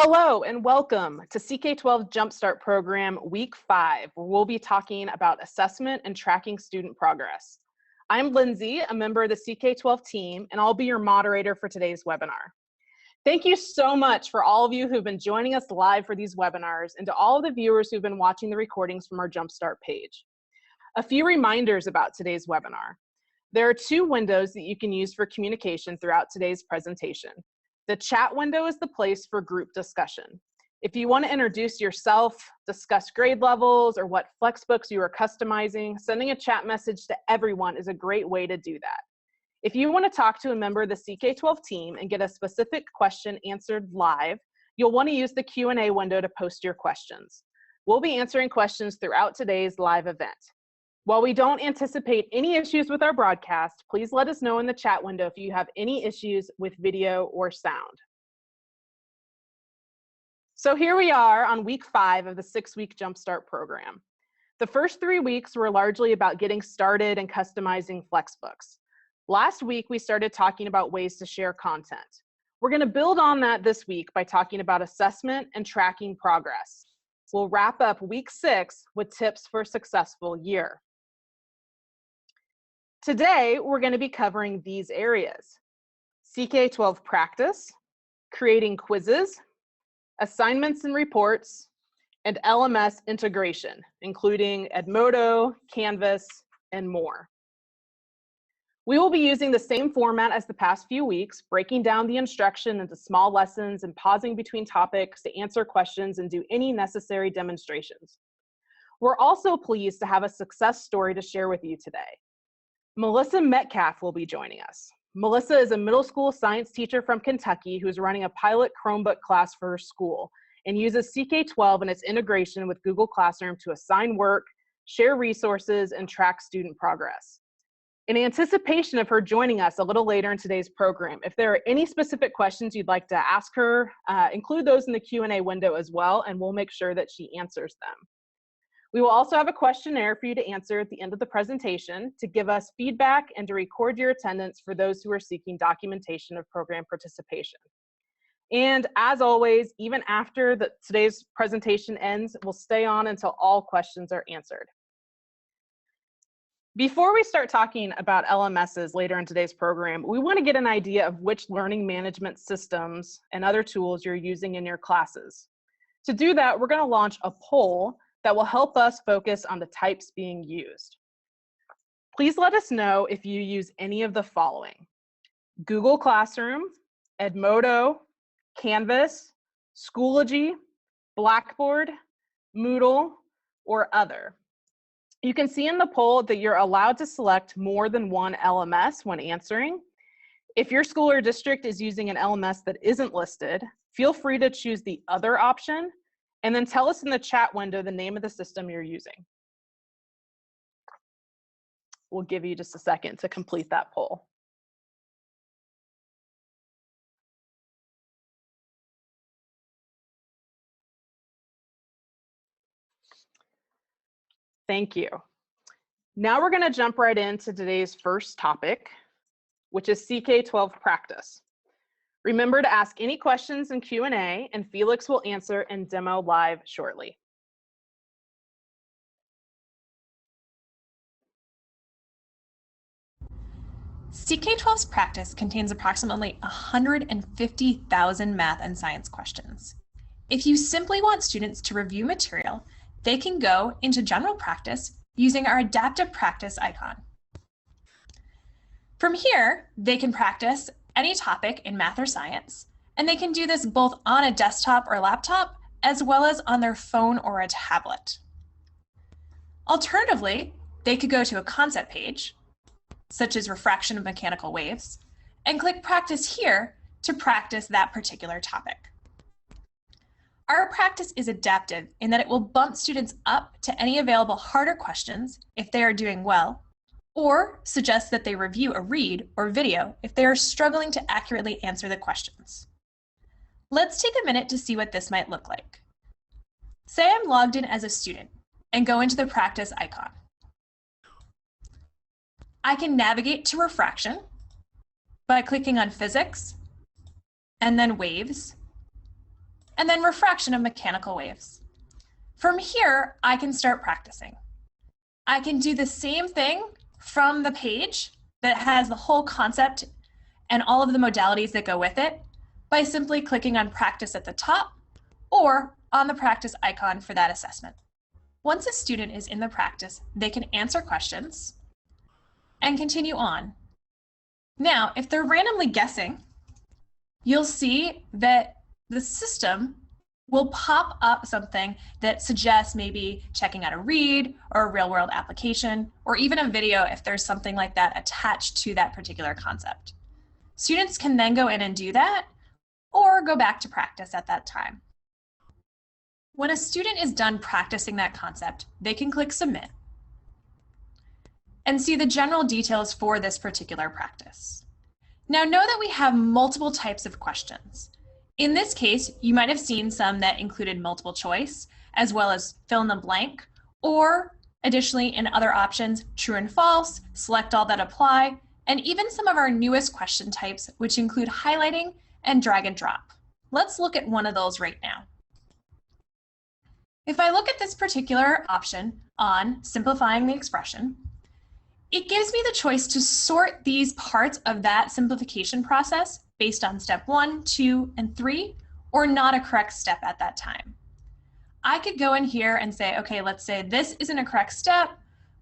Hello and welcome to CK12 Jumpstart program week 5, where we'll be talking about assessment and tracking student progress. I'm Lindsay, a member of the CK12 team, and I'll be your moderator for today's webinar. Thank you so much for all of you who've been joining us live for these webinars and to all of the viewers who've been watching the recordings from our Jumpstart page. A few reminders about today's webinar. There are 2 windows that you can use for communication throughout today's presentation. The chat window is the place for group discussion. If you want to introduce yourself, discuss grade levels, or what Flexbooks you are customizing, sending a chat message to everyone is a great way to do that. If you want to talk to a member of the CK12 team and get a specific question answered live, you'll want to use the Q&A window to post your questions. We'll be answering questions throughout today's live event. While we don't anticipate any issues with our broadcast, please let us know in the chat window if you have any issues with video or sound. So here we are on week 5 of the 6-week Jumpstart program. The first 3 weeks were largely about getting started and customizing Flexbooks. Last week, we started talking about ways to share content. We're going to build on that this week by talking about assessment and tracking progress. We'll wrap up week 6 with tips for a successful year. Today, we're going to be covering these areas: CK12 practice, creating quizzes, assignments and reports, and LMS integration, including Edmodo, Canvas, and more. We will be using the same format as the past few weeks, breaking down the instruction into small lessons and pausing between topics to answer questions and do any necessary demonstrations. We're also pleased to have a success story to share with you today. Melissa Metcalf will be joining us. Melissa is a middle school science teacher from Kentucky who's running a pilot Chromebook class for her school and uses CK12 and its integration with Google Classroom to assign work, share resources, and track student progress. In anticipation of her joining us a little later in today's program, if there are any specific questions you'd like to ask her, include those in the Q&A window as well, and we'll make sure that she answers them. We will also have a questionnaire for you to answer at the end of the presentation to give us feedback and to record your attendance for those who are seeking documentation of program participation. And as always, even after today's presentation ends, we'll stay on until all questions are answered. Before we start talking about LMSs later in today's program, we want to get an idea of which learning management systems and other tools you're using in your classes. To do that, we're going to launch a poll that will help us focus on the types being used. Please let us know if you use any of the following: Google Classroom, Edmodo, Canvas, Schoology, Blackboard, Moodle, or other. You can see in the poll that you're allowed to select more than one LMS when answering. If your school or district is using an LMS that isn't listed, feel free to choose the other option and then tell us in the chat window the name of the system you're using. We'll give you just a second to complete that poll. Thank you. Now we're going to jump right into today's first topic, which is CK12 practice. Remember to ask any questions in Q&A, and Felix will answer and demo live shortly. CK12's practice contains approximately 150,000 math and science questions. If you simply want students to review material, they can go into general practice using our adaptive practice icon. From here, they can practice any topic in math or science, and they can do this both on a desktop or laptop, as well as on their phone or a tablet. Alternatively, they could go to a concept page, such as refraction of mechanical waves, and click Practice here to practice that particular topic. Our practice is adaptive in that it will bump students up to any available harder questions if they are doing well, or suggest that they review a read or video if they are struggling to accurately answer the questions. Let's take a minute to see what this might look like. Say I'm logged in as a student and go into the practice icon. I can navigate to refraction by clicking on physics and then waves, and then refraction of mechanical waves. From here, I can start practicing. I can do the same thing from the page that has the whole concept and all of the modalities that go with it by simply clicking on practice at the top or on the practice icon for that assessment. Once a student is in the practice, they can answer questions and continue on. Now, if they're randomly guessing, you'll see that the system will pop up something that suggests maybe checking out a read or a real-world application, or even a video if there's something like that attached to that particular concept. Students can then go in and do that, or go back to practice at that time. When a student is done practicing that concept, they can click Submit and see the general details for this particular practice. Now know that we have multiple types of questions. In this case, you might have seen some that included multiple choice, as well as fill in the blank, or additionally in other options, true and false, select all that apply, and even some of our newest question types, which include highlighting and drag and drop. Let's look at one of those right now. If I look at this particular option on simplifying the expression, it gives me the choice to sort these parts of that simplification process based on step 1, 2, and 3, or not a correct step at that time. I could go in here and say, okay, let's say this isn't a correct step.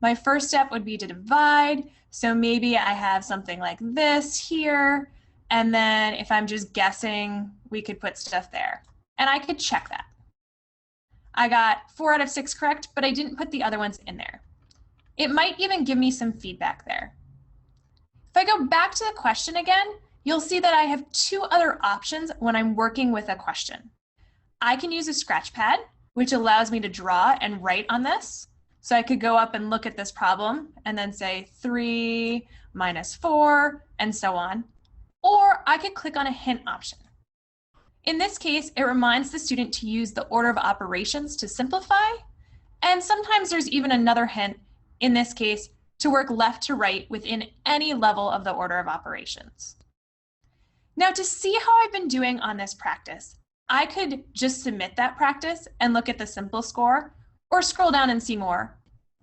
My first step would be to divide. So maybe I have something like this here. And then if I'm just guessing, we could put stuff there. And I could check that. I got 4 out of 6 correct, but I didn't put the other ones in there. It might even give me some feedback there. If I go back to the question again, you'll see that I have 2 other options when I'm working with a question. I can use a scratch pad, which allows me to draw and write on this. So I could go up and look at this problem and then say 3 minus 4 and so on. Or I could click on a hint option. In this case, it reminds the student to use the order of operations to simplify. And sometimes there's even another hint, in this case, to work left to right within any level of the order of operations. Now, to see how I've been doing on this practice, I could just submit that practice and look at the simple score, or scroll down and see more.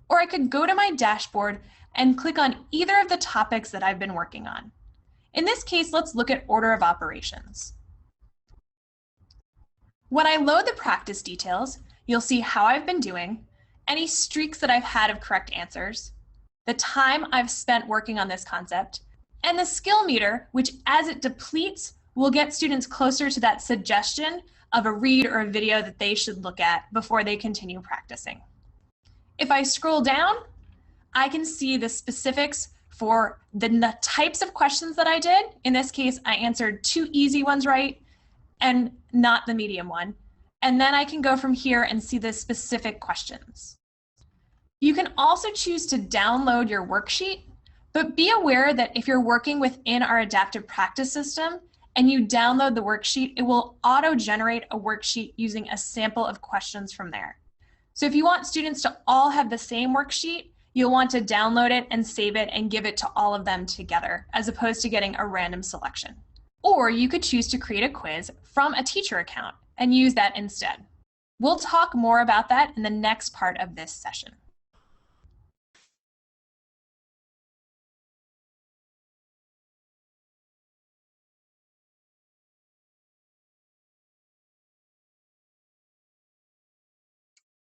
Or I could go to my dashboard and click on either of the topics that I've been working on. In this case, let's look at order of operations. When I load the practice details, you'll see how I've been doing, any streaks that I've had of correct answers, the time I've spent working on this concept, and the skill meter, which as it depletes, will get students closer to that suggestion of a read or a video that they should look at before they continue practicing. If I scroll down, I can see the specifics for the types of questions that I did. In this case, I answered 2 easy ones right and not the medium one. And then I can go from here and see the specific questions. You can also choose to download your worksheet, but be aware that if you're working within our adaptive practice system and you download the worksheet, it will auto-generate a worksheet using a sample of questions from there. So if you want students to all have the same worksheet, you'll want to download it and save it and give it to all of them together, as opposed to getting a random selection. Or you could choose to create a quiz from a teacher account and use that instead. We'll talk more about that in the next part of this session.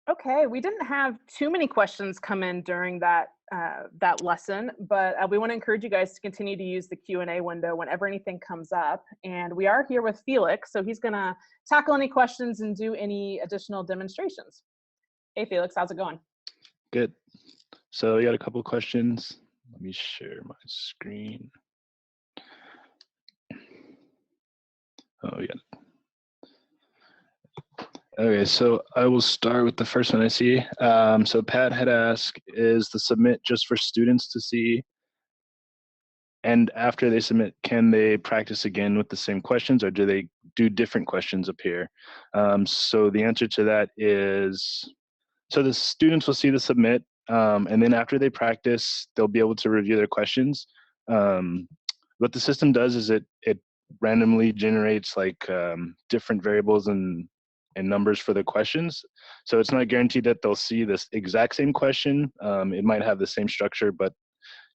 Okay, we didn't have too many questions come in during that lesson, but we want to encourage you guys to continue to use the Q&A window whenever anything comes up. And we are here with Felix, so he's going to tackle any questions and do any additional demonstrations. Hey, Felix, how's it going? Good. So we got a couple questions. Let me share my screen. Oh, yeah. Okay, so I will start with the first one I see. So Pat had asked, is the submit just for students to see? And after they submit, can they practice again with the same questions, or do they do different questions appear? So the answer to that is, so the students will see the submit, and then after they practice, they'll be able to review their questions. What the system does is it randomly generates like different variables and numbers for the questions. So it's not guaranteed that they'll see this exact same question. It might have the same structure, but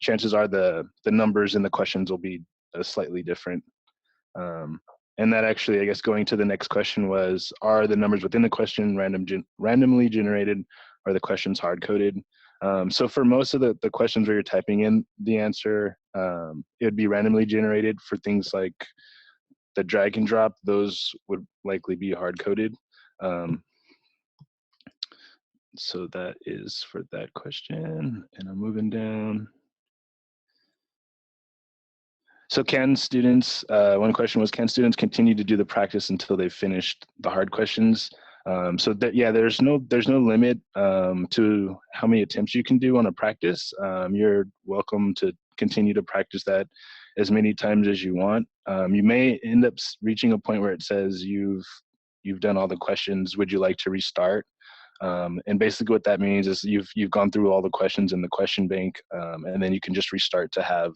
chances are the numbers in the questions will be slightly different. And that actually, I guess, going to the next question was, are the numbers within the question randomly generated, or the questions hard-coded? So for most of the questions where you're typing in the answer, it would be randomly generated. For things like the drag and drop, those would likely be hard-coded. So that is for that question, and I'm moving down. So can students, one question was, can students continue to do the practice until they've finished the hard questions? So that, yeah, there's no limit to how many attempts you can do on a practice. You're welcome to continue to practice that as many times as you want. You may end up reaching a point where it says you've done all the questions. Would you like to restart? And basically what that means is you've gone through all the questions in the question bank, and then you can just restart to have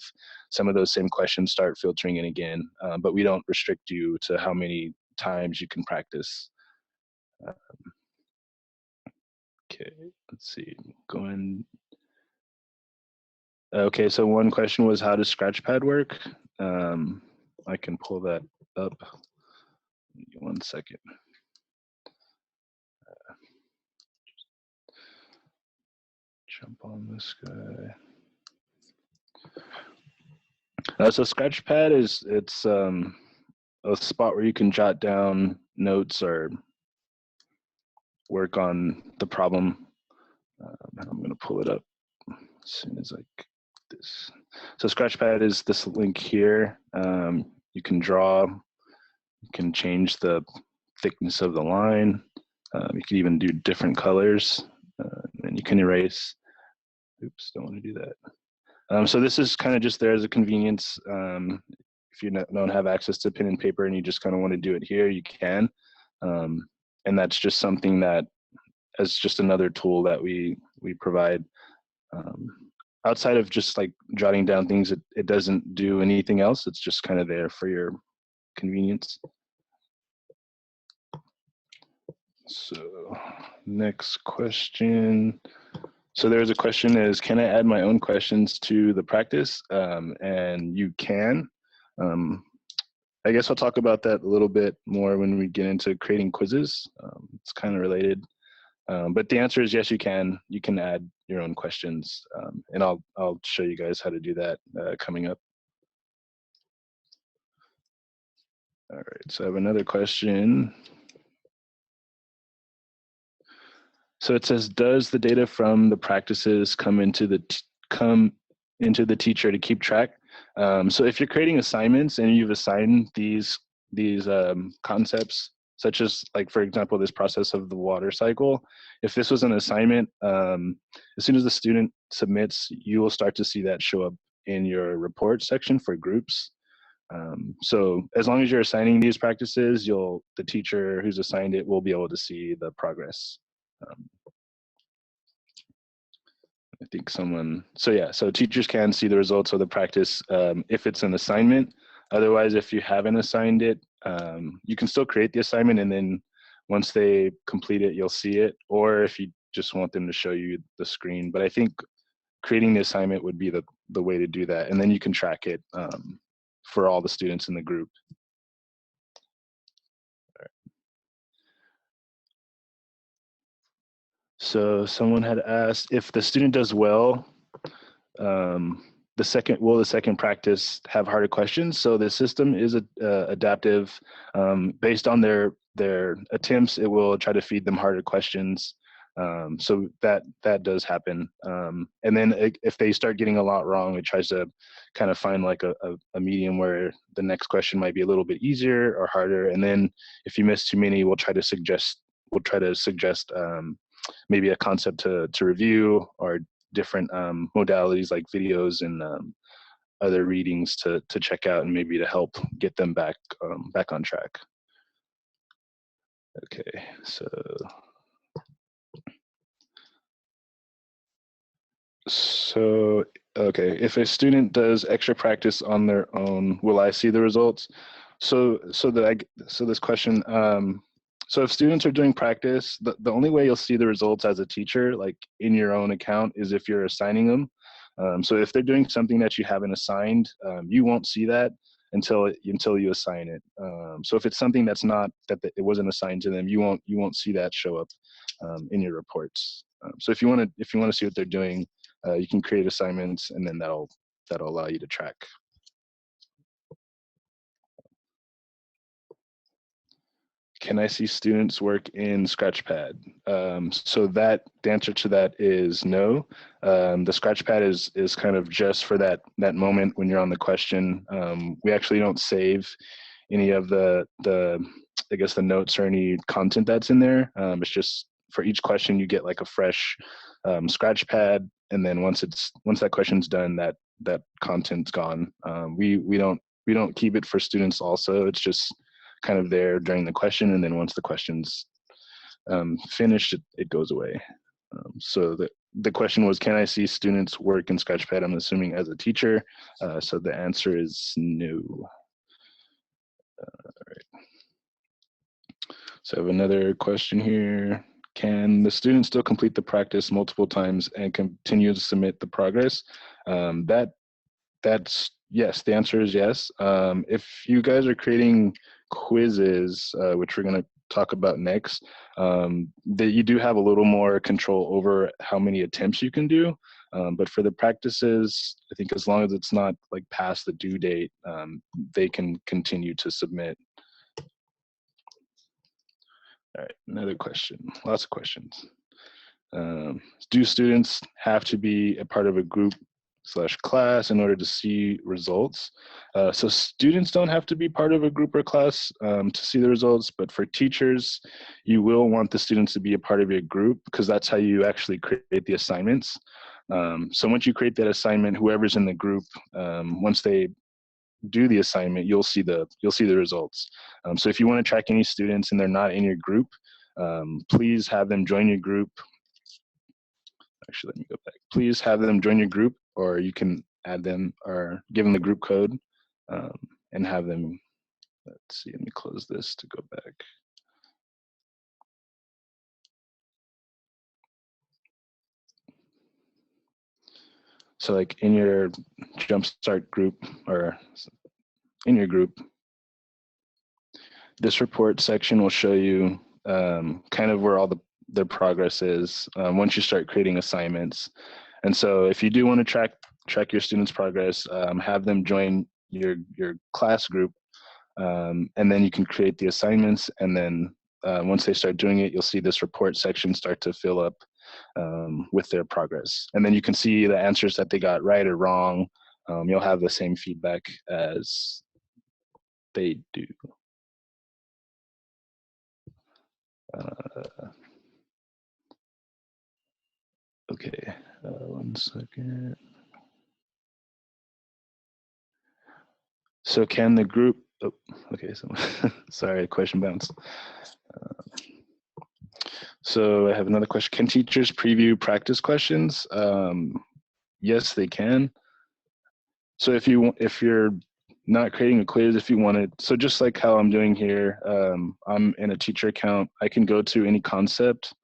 some of those same questions start filtering in again. But we don't restrict you to how many times you can practice. Okay, let's see, going. Okay, so one question was, how does Scratchpad work? I can pull that up. Give me 1 second. Jump on this guy. So Scratchpad it's a spot where you can jot down notes or work on the problem. I'm going to pull it up as soon as I get this. So Scratchpad is this link here. You can draw, you can change the thickness of the line. You can even do different colors, and you can erase. Oops, don't want to do that. So this is kind of just there as a convenience. If you don't have access to pen and paper and you just kind of want to do it here, you can. And that's just something that as just another tool that we provide. Outside of just like jotting down things, it doesn't do anything else. It's just kind of there for your convenience. So next question. So there's a question is, can I add my own questions to the practice? And you can. I guess I'll talk about that a little bit more when we get into creating quizzes. It's kind of related. But the answer is yes, you can. You can add your own questions. And I'll show you guys how to do that coming up. All right, so I have another question. So it says, does the data from the practices come into the teacher to keep track? So if you're creating assignments and you've assigned these concepts, such as, like, for example, this process of the water cycle, if this was an assignment, as soon as the student submits, you will start to see that show up in your report section for groups. So as long as you're assigning these practices, the teacher who's assigned it will be able to see the progress. I think so teachers can see the results of the practice if it's an assignment. Otherwise, if you haven't assigned it, you can still create the assignment, and then once they complete it, you'll see it. Or if you just want them to show you the screen. But I think creating the assignment would be the way to do that, and then you can track it for all the students in the group. So someone had asked, if the student does well, will the second practice have harder questions? So the system is adaptive. Based on their attempts, it will try to feed them harder questions. So that does happen. And then if they start getting a lot wrong, it tries to kind of find like a medium where the next question might be a little bit easier or harder. And then if you miss too many, we'll try to suggest maybe a concept to review, or different modalities like videos and other readings to check out, and maybe to help get them back on track. Okay, so okay, if a student does extra practice on their own, will I see the results? So this question, So if students are doing practice, the only way you'll see the results as a teacher, like in your own account, is if you're assigning them. So if they're doing something that you haven't assigned, you won't see that until you assign it. So if it's something that's not it wasn't assigned to them, you won't see that show up in your reports. So if you want to see what they're doing, you can create assignments, and then that'll allow you to track. Can I see students work in Scratchpad? So the answer to that is no. The Scratchpad is kind of just for that moment when you're on the question. We actually don't save any of the I guess the notes or any content that's in there. It's just for each question you get like a fresh Scratchpad, and then once that question's done, that content's gone. We don't keep it for students also. It's just kind of there during the question, and then once the question's finished, it goes away. So the question was, can I see students work in Scratchpad? I'm assuming as a teacher, so the answer is no. All right. So I have another question here. Can the student still complete the practice multiple times and continue to submit the progress? That's yes, the answer is yes. If you guys are creating quizzes, which we're going to talk about next, that you do have a little more control over how many attempts you can do. But for the practices, I think as long as it's not like past the due date, they can continue to submit. All right, another question. Lots of questions. Do students have to be a part of a group / class in order to see results? So students don't have to be part of a group or class to see the results, but for teachers, you will want the students to be a part of your group, because that's how you actually create the assignments. So once you create that assignment, whoever's in the group, once they do the assignment, you'll see the results. So if you want to track any students and they're not in your group, please have them join your group. Actually, let me go back. Please have them join your group, or you can add them or give them the group code and have them. Let's see, let me close this to go back. So like in your Jumpstart group or in your group, this report section will show you kind of where all the progress is once you start creating assignments. And so if you do want to track your students' progress, have them join your class group, and then you can create the assignments. And then once they start doing it, you'll see this report section start to fill up with their progress. And then you can see the answers that they got right or wrong. You'll have the same feedback as they do. Okay, 1 second. So can the group, oh, okay, so sorry, question bounced. So I have another question. Can teachers preview practice questions? Yes, they can. So if you're not creating a quiz, if you wanted, so just like how I'm doing here, I'm in a teacher account, I can go to any concept.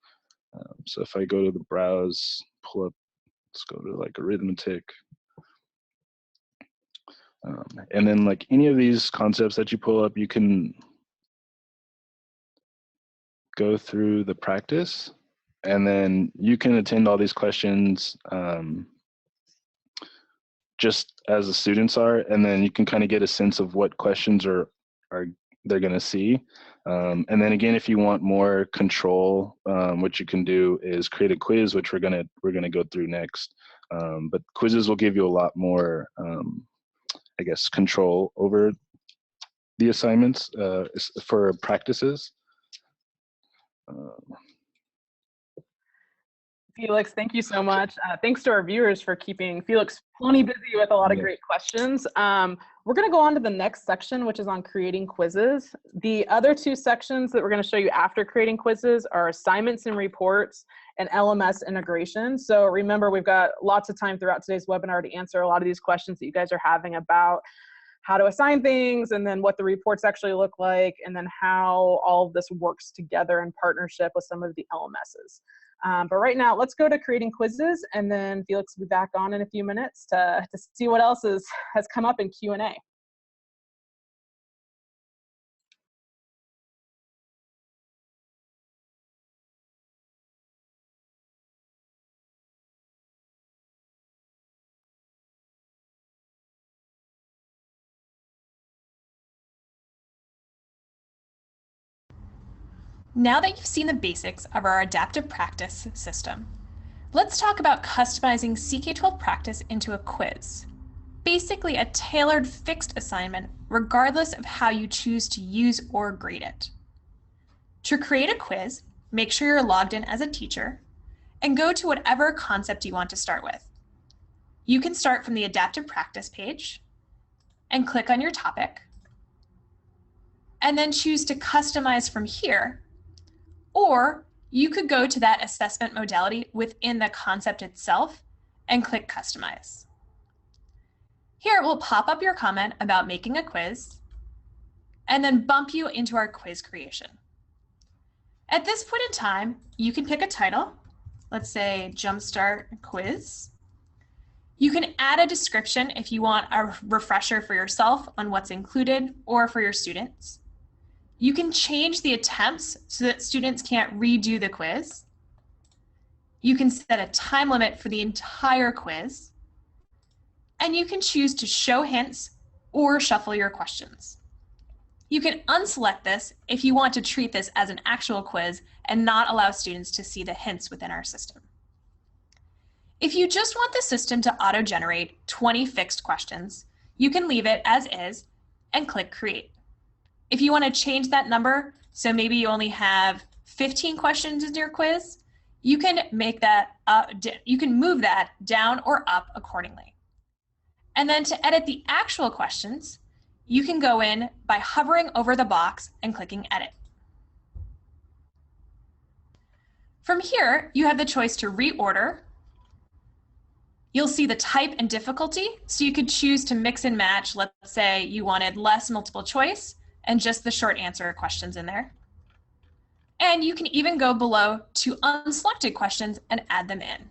So if I go to the browse, pull up, let's go to like arithmetic. And then like any of these concepts that you pull up, you can go through the practice, and then you can attend all these questions just as the students are, and then you can kind of get a sense of what questions are they're going to see. And then again, if you want more control, what you can do is create a quiz, which we're gonna go through next. But quizzes will give you a lot more, I guess, control over the assignments for practices. Felix, thank you so much. Thanks to our viewers for keeping Felix plenty busy with a lot of great questions. We're going to go on to the next section, which is on creating quizzes. The other two sections that we're going to show you after creating quizzes are assignments and reports and LMS integration. So remember, we've got lots of time throughout today's webinar to answer a lot of these questions that you guys are having about how to assign things, and then what the reports actually look like, and then how all of this works together in partnership with some of the LMSs. But right now, let's go to creating quizzes, and then Felix will be back on in a few minutes to see what else has come up in Q&A. Now that you've seen the basics of our adaptive practice system, let's talk about customizing CK12 practice into a quiz. Basically a tailored fixed assignment regardless of how you choose to use or grade it. To create a quiz, make sure you're logged in as a teacher and go to whatever concept you want to start with. You can start from the adaptive practice page and click on your topic, and then choose to customize from here. Or you could go to that assessment modality within the concept itself and click Customize. Here it will pop up your comment about making a quiz and then bump you into our quiz creation. At this point in time, you can pick a title. Let's say Jumpstart Quiz. You can add a description if you want a refresher for yourself on what's included or for your students. You can change the attempts so that students can't redo the quiz. You can set a time limit for the entire quiz. And you can choose to show hints or shuffle your questions. You can unselect this if you want to treat this as an actual quiz and not allow students to see the hints within our system. If you just want the system to auto-generate 20 fixed questions, you can leave it as is and click Create. If you want to change that number, so maybe you only have 15 questions in your quiz, you can make that you can move that down or up accordingly. And then to edit the actual questions, you can go in by hovering over the box and clicking Edit. From here, you have the choice to reorder. You'll see the type and difficulty, so you could choose to mix and match. Let's say you wanted less multiple choice and just the short answer questions in there. And you can even go below to unselected questions and add them in.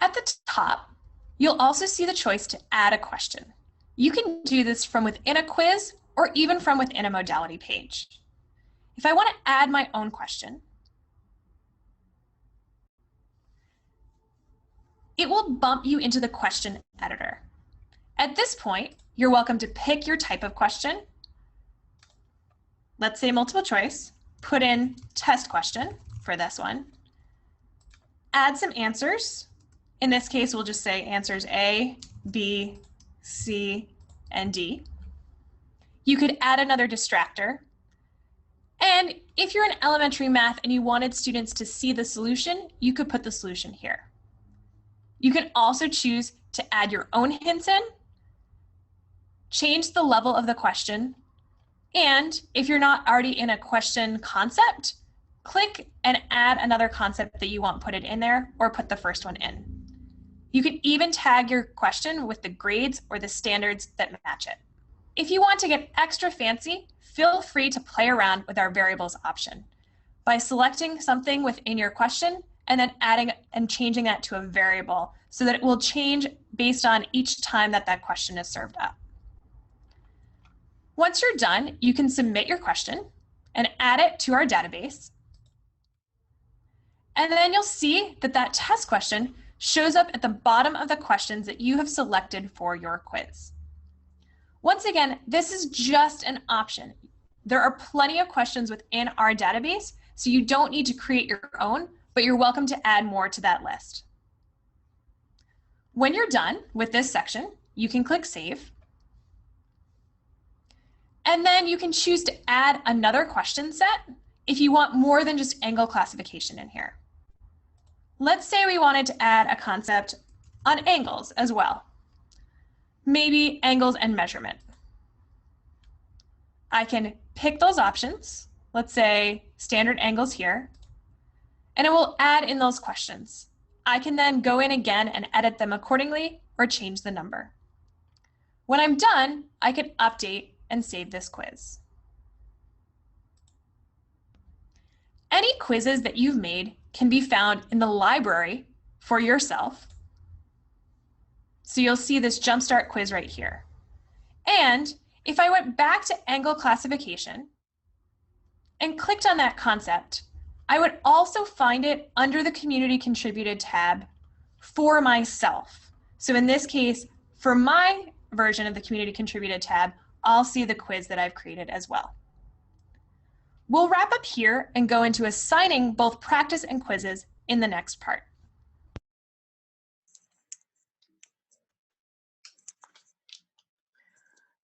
At the top, you'll also see the choice to add a question. You can do this from within a quiz or even from within a modality page. If I want to add my own question, it will bump you into the question editor. At this point, you're welcome to pick your type of question. Let's say multiple choice, put in test question for this one, add some answers. In this case, we'll just say answers A, B, C, and D. You could add another distractor. And if you're in elementary math and you wanted students to see the solution, you could put the solution here. You can also choose to add your own hints in, change the level of the question, and if you're not already in a question concept, click and add another concept that you want put it in there or put the first one in. You can even tag your question with the grades or the standards that match it. If you want to get extra fancy, feel free to play around with our variables option by selecting something within your question and then adding and changing that to a variable so that it will change based on each time that that question is served up. Once you're done, you can submit your question and add it to our database. And then you'll see that that test question shows up at the bottom of the questions that you have selected for your quiz. Once again, this is just an option. There are plenty of questions within our database, so you don't need to create your own, but you're welcome to add more to that list. When you're done with this section, you can click Save. And then you can choose to add another question set if you want more than just angle classification in here. Let's say we wanted to add a concept on angles as well. Maybe angles and measurement. I can pick those options, let's say standard angles here, and it will add in those questions. I can then go in again and edit them accordingly or change the number. When I'm done, I can update and save this quiz. Any quizzes that you've made can be found in the library for yourself. So you'll see this Jumpstart quiz right here. And if I went back to angle classification and clicked on that concept, I would also find it under the community contributed tab for myself. So in this case, for my version of the community contributed tab, I'll see the quiz that I've created as well. We'll wrap up here and go into assigning both practice and quizzes in the next part.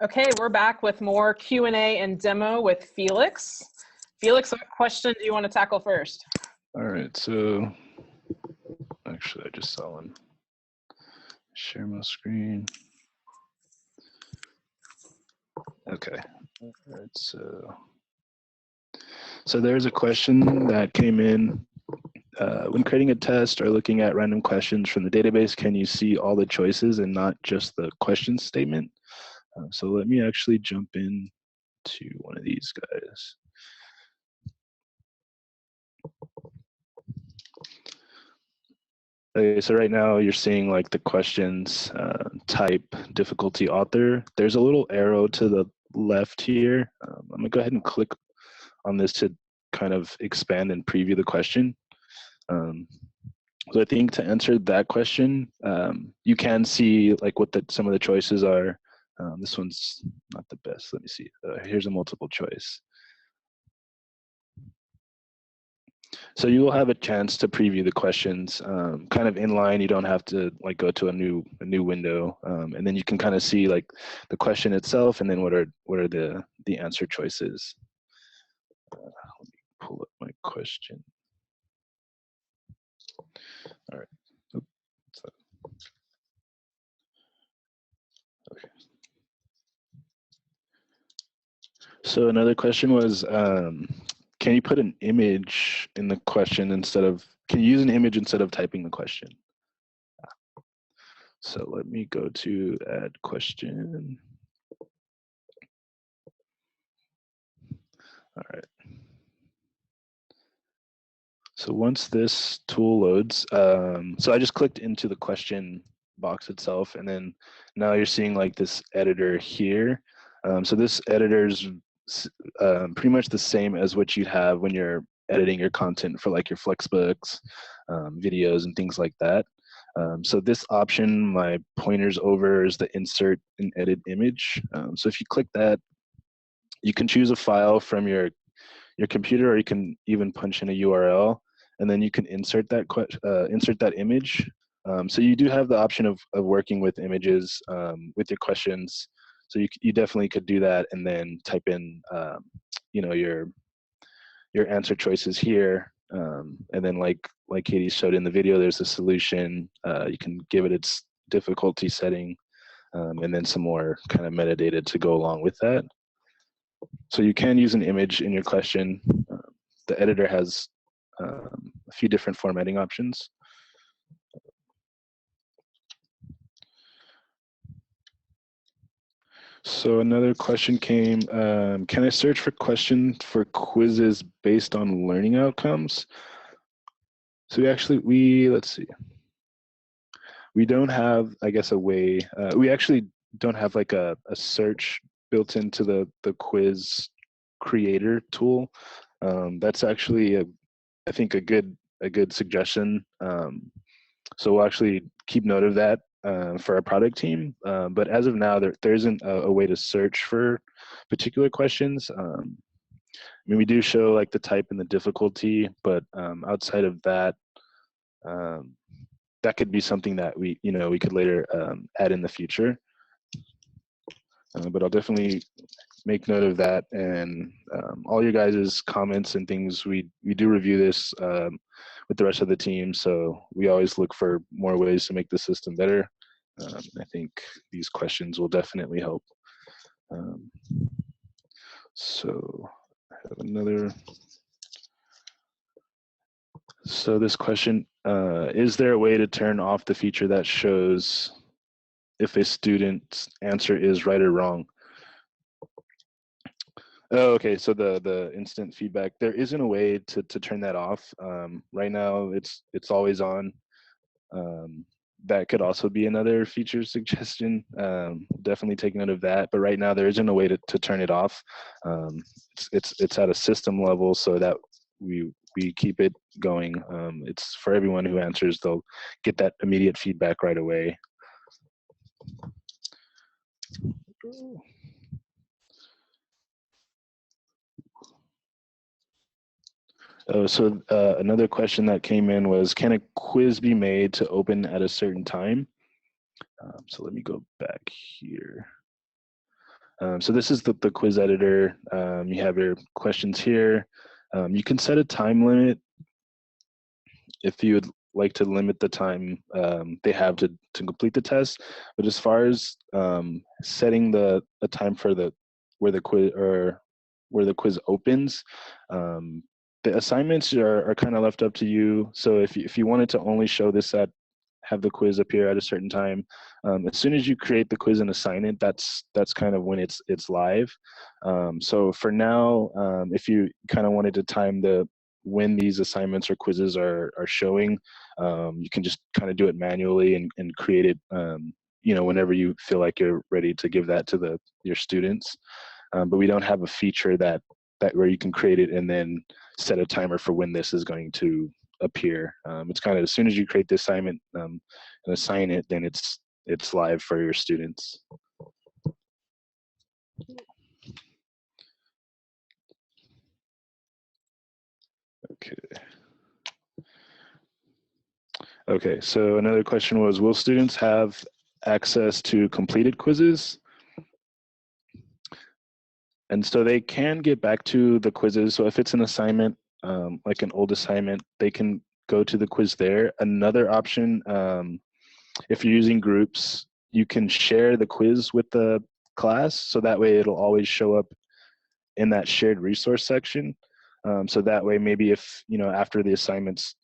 Okay, we're back with more Q&A and demo with Felix. Felix, what question do you want to tackle first? All right, so actually I just saw one. Share my screen. Okay, all right, so there's a question that came in. When creating a test or looking at random questions from the database, can you see all the choices and not just the question statement? So let me actually jump in to one of these guys. Okay, so right now you're seeing like the questions, type, difficulty, author. There's a little arrow to the left here. I'm gonna go ahead and click on this to kind of expand and preview the question. So I think to answer that question, you can see like what some of the choices are. This one's not the best. Let me see. Here's a multiple choice. So you will have a chance to preview the questions kind of in line. You don't have to like go to a new window, and then you can kind of see like the question itself, and then what are the answer choices. Let me pull up my question. All right. Oops. Okay. So another question was, can you put an image in the question can you use an image instead of typing the question? So let me go to add question. All right. So once this tool loads, so I just clicked into the question box itself, and then now you're seeing like this editor here. So this editor is pretty much the same as what you'd have when you're editing your content for like your Flexbooks, videos, and things like that. So this option, my pointer's over, is the insert and edit image. So if you click that, you can choose a file from your computer, or you can even punch in a URL, and then you can insert that image. So you do have the option of working with images with your questions. So you definitely could do that, and then type in you know, your answer choices here, and then like Katie showed in the video, there's a solution. You can give it its difficulty setting, and then some more kind of metadata to go along with that. So you can use an image in your question. The editor has a few different formatting options. So another question came, can I search for questions for quizzes based on learning outcomes? So let's see. We don't have, I guess, a way, we actually don't have like a search built into the quiz creator tool. That's actually, I think, a good suggestion. So we'll actually keep note of that for our product team. But as of now, there isn't a way to search for particular questions. I mean, we do show like the type and the difficulty, but outside of that, that could be something that we could later add in the future. But I'll definitely make note of that, and all your guys' comments and things, we do review this with the rest of the team, so we always look for more ways to make the system better. I think these questions will definitely help. So I have another. So this question, is there a way to turn off the feature that shows if a student's answer is right or wrong. Oh, okay. So the instant feedback, there isn't a way to turn that off. Right now, it's always on. That could also be another feature suggestion. Definitely take note of that. But right now, there isn't a way to turn it off. It's at a system level, so that we keep it going. It's for everyone who answers; they'll get that immediate feedback right away. Oh, so another question that came in was, can a quiz be made to open at a certain time? So let me go back here. So this is the quiz editor. You have your questions here. You can set a time limit if you would like to limit the time they have to complete the test. But as far as setting a time for where the quiz opens, the assignments are kind of left up to you. So if you wanted to only show this have the quiz appear at a certain time, as soon as you create the quiz and assign it, that's kind of when it's live. So for now, if you kind of wanted to time when these assignments or quizzes are showing, you can just kind of do it manually and create it whenever you feel like you're ready to give that to your students. But we don't have a feature that where you can create it and then set a timer for when this is going to appear. It's kind of as soon as you create the assignment and assign it, then it's live for your students. Okay, so another question was, will students have access to completed quizzes? And so they can get back to the quizzes. So if it's an assignment, like an old assignment, they can go to the quiz there. Another option, if you're using groups, you can share the quiz with the class. So that way it'll always show up in that shared resource section. So that way, maybe if, after the assignment's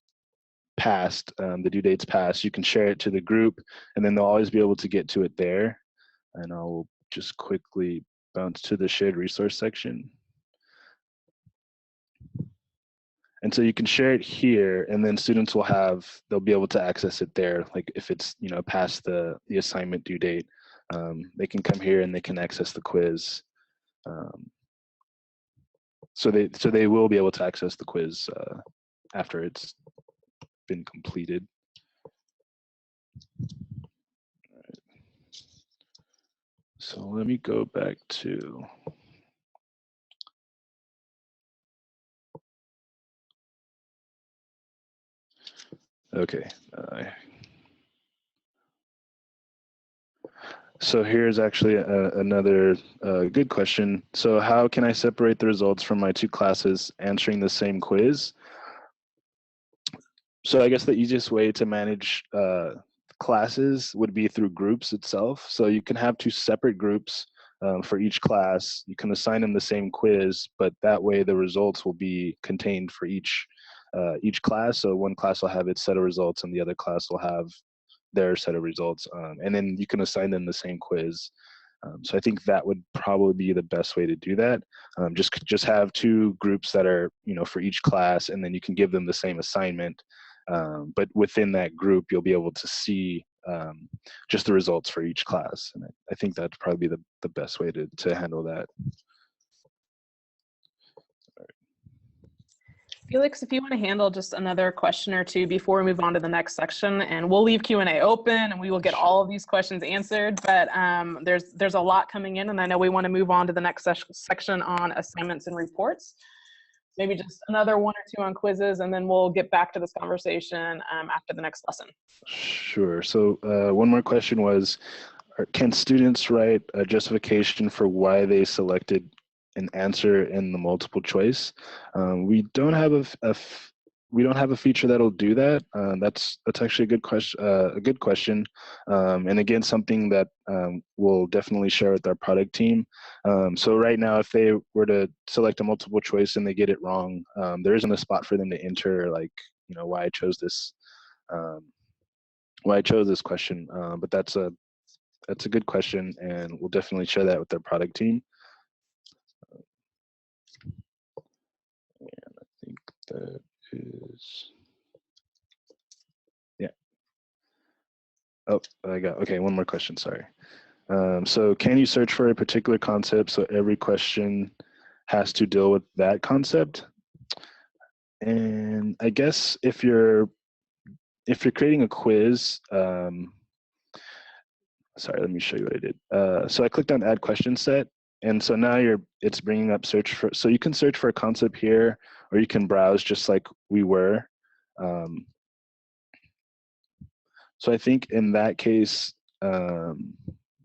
passed, the due date's passed, you can share it to the group, and then they'll always be able to get to it there. And I'll just quickly bounce to the shared resource section. And so you can share it here, and then students they'll be able to access it there. Like if it's, past the assignment due date, they can come here and they can access the quiz. So they will be able to access the quiz after it's been completed. Right. So let me go back to okay. So here's actually another good question. So how can I separate the results from my two classes answering the same quiz? So I guess the easiest way to manage classes would be through groups itself. So you can have two separate groups for each class. You can assign them the same quiz, but that way the results will be contained for each class. So one class will have its set of results and the other class will have their set of results. And then you can assign them the same quiz. So I think that would probably be the best way to do that. Just have two groups that are, for each class, and then you can give them the same assignment. But within that group, you'll be able to see just the results for each class. And I think that'd probably be the best way to handle that. Felix, if you want to handle just another question or two before we move on to the next section, and we'll leave Q&A open and we will get all of these questions answered, but there's a lot coming in, and I know we want to move on to the next section on assignments and reports. Maybe just another one or two on quizzes, and then we'll get back to this conversation after the next lesson. Sure. So one more question was, can students write a justification for why they selected an answer in the multiple choice? We don't have a feature that'll do that. That's actually a good question. And again, something that we'll definitely share with our product team. So right now, if they were to select a multiple choice and they get it wrong, there isn't a spot for them to enter, like, why I chose this question. But that's that's a good question, and we'll definitely share that with their product team. And I think that is, yeah. Oh, okay, one more question, sorry. So can you search for a particular concept so every question has to deal with that concept? And I guess if you're creating a quiz, sorry, let me show you what I did. So I clicked on add question set, and so now it's bringing up search for, so you can search for a concept here, or you can browse just like we were. So I think in that case,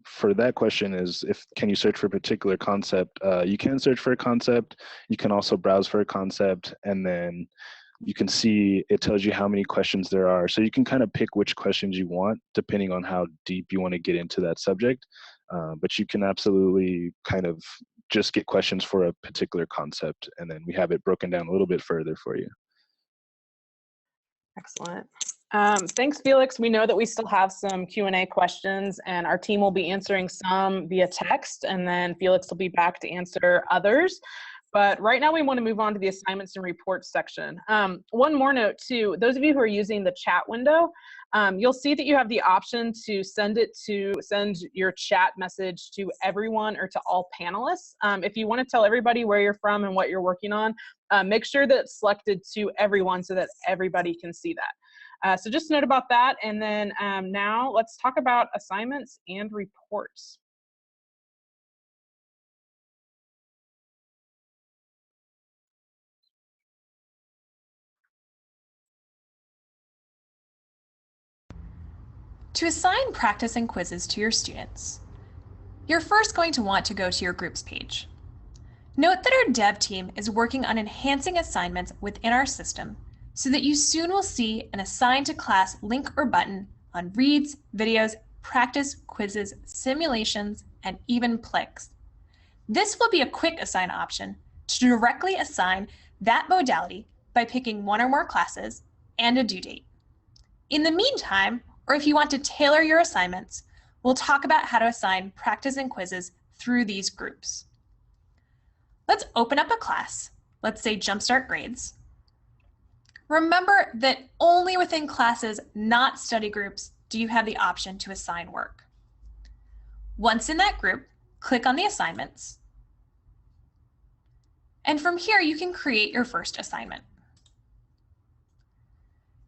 for that question is, can you search for a particular concept? You can search for a concept. You can also browse for a concept, and then you can see it tells you how many questions there are. So you can kind of pick which questions you want depending on how deep you want to get into that subject. But you can absolutely kind of just get questions for a particular concept, and then we have it broken down a little bit further for you. Excellent. Thanks, Felix. We know that we still have some Q&A questions, and our team will be answering some via text, and then Felix will be back to answer others. But right now we want to move on to the assignments and reports section. One more note too, those of you who are using the chat window, you'll see that you have the option to send your chat message to everyone or to all panelists. If you want to tell everybody where you're from and what you're working on, make sure that it's selected to everyone so that everybody can see that. So just note about that. And then now let's talk about assignments and reports. To assign practice and quizzes to your students, you're first going to want to go to your groups page. Note that our dev team is working on enhancing assignments within our system so that you soon will see an assign to class link or button on reads, videos, practice, quizzes, simulations, and even Plex. This will be a quick assign option to directly assign that modality by picking one or more classes and a due date. In the meantime, or if you want to tailor your assignments, we'll talk about how to assign practice and quizzes through these groups. Let's open up a class, let's say Jumpstart Grades. Remember that only within classes, not study groups, do you have the option to assign work. Once in that group, click on the assignments. And from here, you can create your first assignment.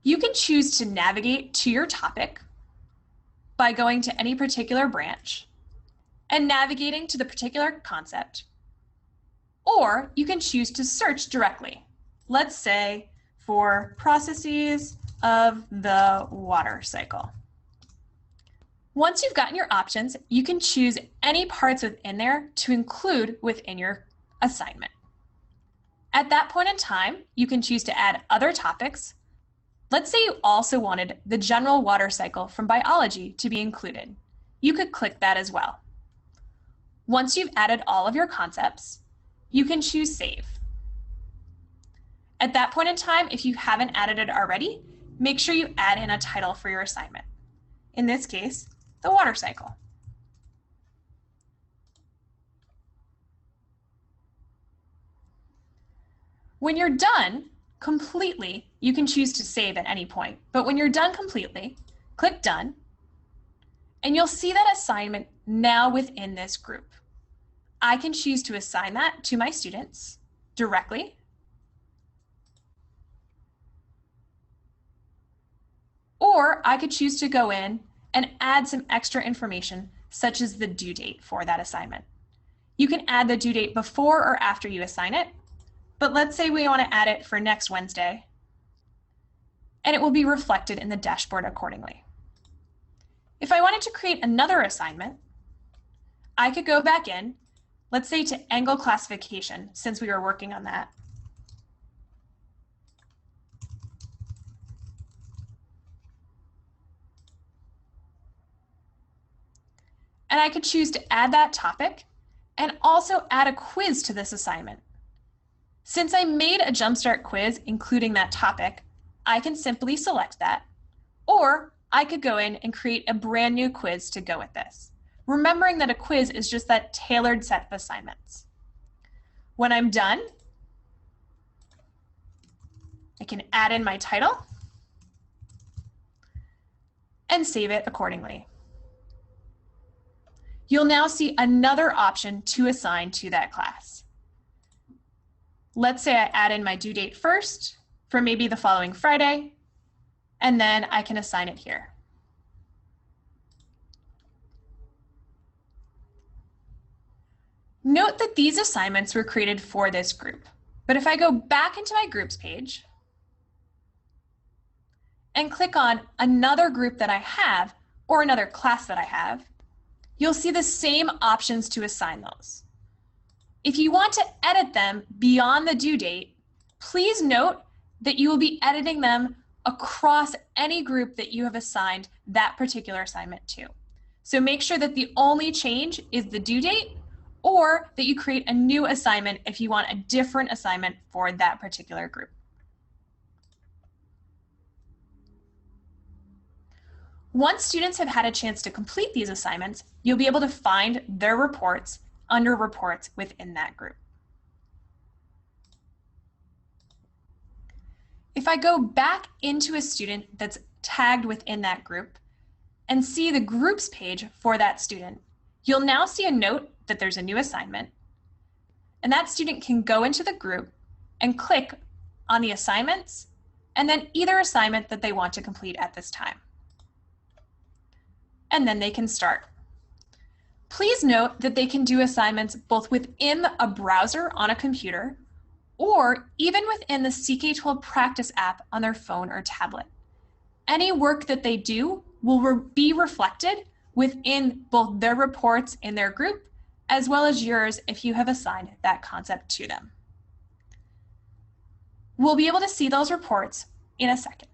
You can choose to navigate to your topic by going to any particular branch and navigating to the particular concept, or you can choose to search directly. Let's say for processes of the water cycle. Once you've gotten your options, you can choose any parts within there to include within your assignment. At that point in time, you can choose to add other topics. Let's say you also wanted the general water cycle from biology to be included. You could click that as well. Once you've added all of your concepts, you can choose Save. At that point in time, if you haven't added it already, make sure you add in a title for your assignment. In this case, the water cycle. When you're done completely, you can choose to save at any point, but when you're done completely, click Done, and you'll see that assignment now within this group. I can choose to assign that to my students directly, or I could choose to go in and add some extra information, such as the due date for that assignment. You can add the due date before or after you assign it, but let's say we want to add it for next Wednesday, and it will be reflected in the dashboard accordingly. If I wanted to create another assignment, I could go back in, let's say to angle classification, since we were working on that. And I could choose to add that topic and also add a quiz to this assignment. Since I made a Jumpstart quiz including that topic, I can simply select that, or I could go in and create a brand new quiz to go with this. remembering that a quiz is just that tailored set of assignments. When I'm done, I can add in my title and save it accordingly. You'll now see another option to assign to that class. Let's say I add in my due date first for maybe the following Friday, and then I can assign it here. Note that these assignments were created for this group, but if I go back into my groups page and click on another group that I have or another class that I have, you'll see the same options to assign those. If you want to edit them beyond the due date, please note that you will be editing them across any group that you have assigned that particular assignment to. So make sure that the only change is the due date, or that you create a new assignment if you want a different assignment for that particular group. Once students have had a chance to complete these assignments, you'll be able to find their reports under reports within that group. If I go back into a student that's tagged within that group and see the groups page for that student, you'll now see a note that there's a new assignment, and that student can go into the group and click on the assignments and then either assignment that they want to complete at this time. And then they can start. Please note that they can do assignments both within a browser on a computer or even within the CK12 practice app on their phone or tablet. Any work that they do will be reflected within both their reports in their group as well as yours if you have assigned that concept to them. We'll be able to see those reports in a second.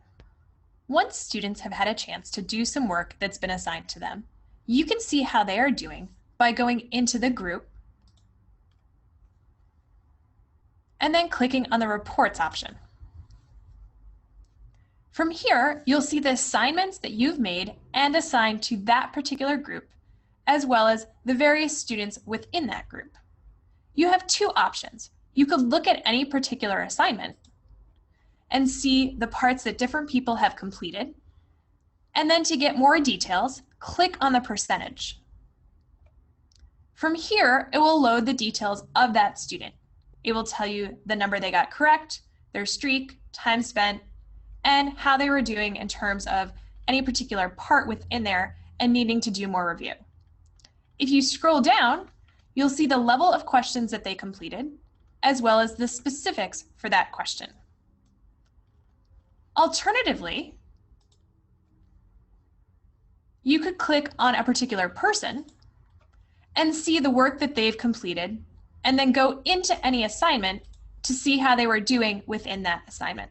Once students have had a chance to do some work that's been assigned to them, you can see how they are doing by going into the group and then clicking on the reports option. From here, you'll see the assignments that you've made and assigned to that particular group, as well as the various students within that group. You have two options. You could look at any particular assignment and see the parts that different people have completed. And then to get more details, click on the percentage. From here, it will load the details of that student. It will tell you the number they got correct, their streak, time spent, and how they were doing in terms of any particular part within there and needing to do more review. If you scroll down, you'll see the level of questions that they completed, as well as the specifics for that question. Alternatively, you could click on a particular person and see the work that they've completed, and then go into any assignment to see how they were doing within that assignment.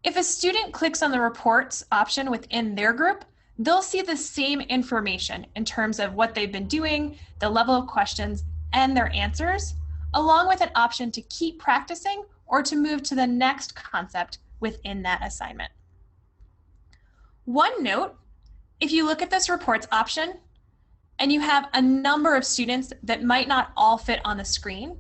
If a student clicks on the reports option within their group, they'll see the same information in terms of what they've been doing, the level of questions, and their answers, along with an option to keep practicing or to move to the next concept within that assignment. One note, if you look at this reports option and you have a number of students that might not all fit on the screen,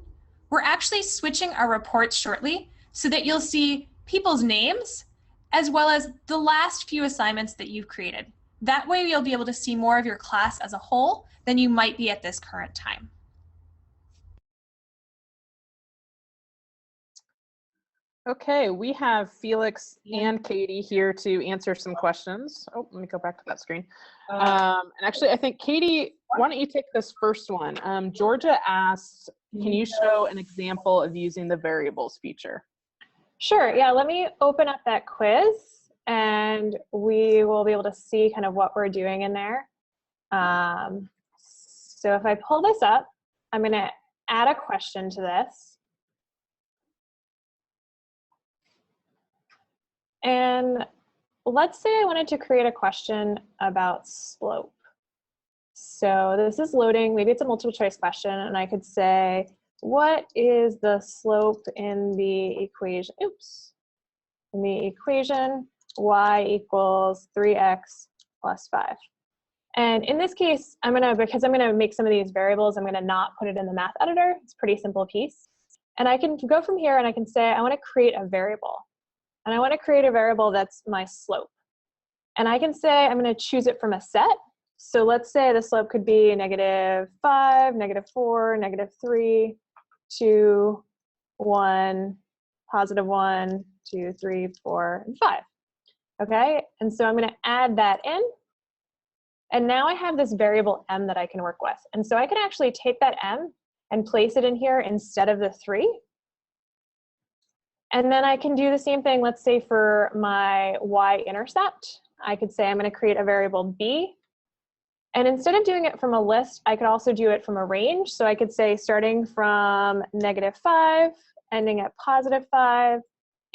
we're actually switching our reports shortly so that you'll see people's names as well as the last few assignments that you've created. That way you'll be able to see more of your class as a whole than you might be at this current time. Okay, we have Felix and Katie here to answer some questions. Oh, let me go back to that screen. And actually, I think, Katie, why don't you take this first one? Georgia asked, can you show an example of using the variables feature? Sure, yeah, let me open up that quiz and we will be able to see kind of what we're doing in there. So if I pull this up, I'm gonna add a question to this. And let's say I wanted to create a question about slope. So this is loading, maybe it's a multiple choice question, and I could say, what is the slope in the equation, y equals 3x plus 5. And in this case, because I'm gonna make some of these variables, I'm gonna not put it in the math editor. It's a pretty simple piece. And I can go from here and I can say, I wanna create a variable. And I wanna create a variable that's my slope. And I can say, I'm gonna choose it from a set. So let's say the slope could be -5, -4, -3, 2, 1, +1, 2, 3, 4, and 5. Okay, and so I'm gonna add that in. And now I have this variable m that I can work with. And so I can actually take that m and place it in here instead of the 3. And then I can do the same thing, let's say for my y-intercept. I could say I'm gonna create a variable b. And instead of doing it from a list, I could also do it from a range. So I could say starting from -5, ending at +5,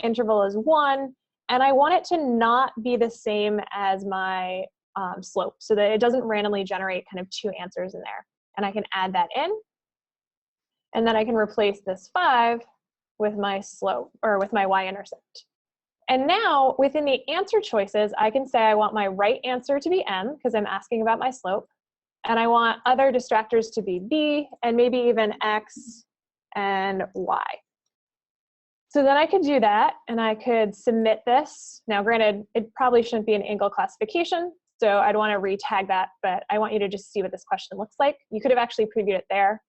interval is 1. And I want it to not be the same as my slope so that it doesn't randomly generate kind of 2 answers in there. And I can add that in. And then I can replace this 5 with my slope, or with my y-intercept. And now within the answer choices, I can say I want my right answer to be m because I'm asking about my slope. And I want other distractors to be b and maybe even x and y. So then I could do that and I could submit this. Now granted, it probably shouldn't be an angle classification, so I'd want to re-tag that, but I want you to just see what this question looks like. You could have actually previewed it there.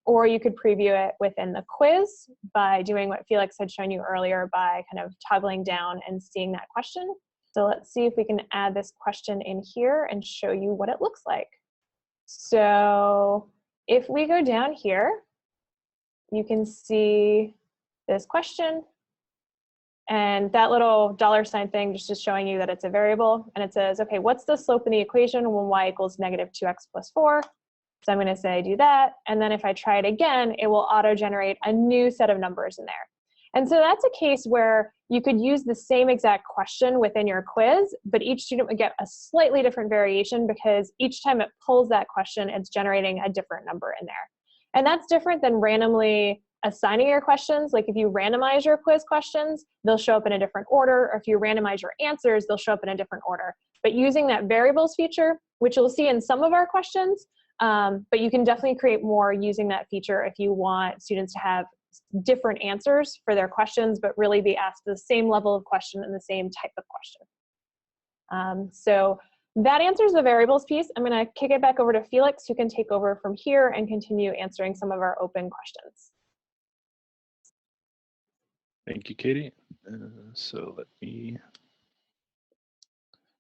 Or you could preview it within the quiz by doing what Felix had shown you earlier by kind of toggling down and seeing that question. So let's see if we can add this question in here and show you what it looks like. So if we go down here, you can see this question. And that little $ thing just is showing you that it's a variable. And it says, okay, what's the slope in the equation when y equals -2x + 4? So I'm going to say do that. And then if I try it again, it will auto-generate a new set of numbers in there. And so that's a case where you could use the same exact question within your quiz, but each student would get a slightly different variation because each time it pulls that question, it's generating a different number in there. And that's different than randomly assigning your questions. Like if you randomize your quiz questions, they'll show up in a different order, or if you randomize your answers, they'll show up in a different order. But using that variables feature, which you'll see in some of our questions, but you can definitely create more using that feature if you want students to have different answers for their questions, but really be asked the same level of question and the same type of question. So that answers the variables piece. I'm going to kick it back over to Felix, who can take over from here and continue answering some of our open questions. Thank you, Katie. So let me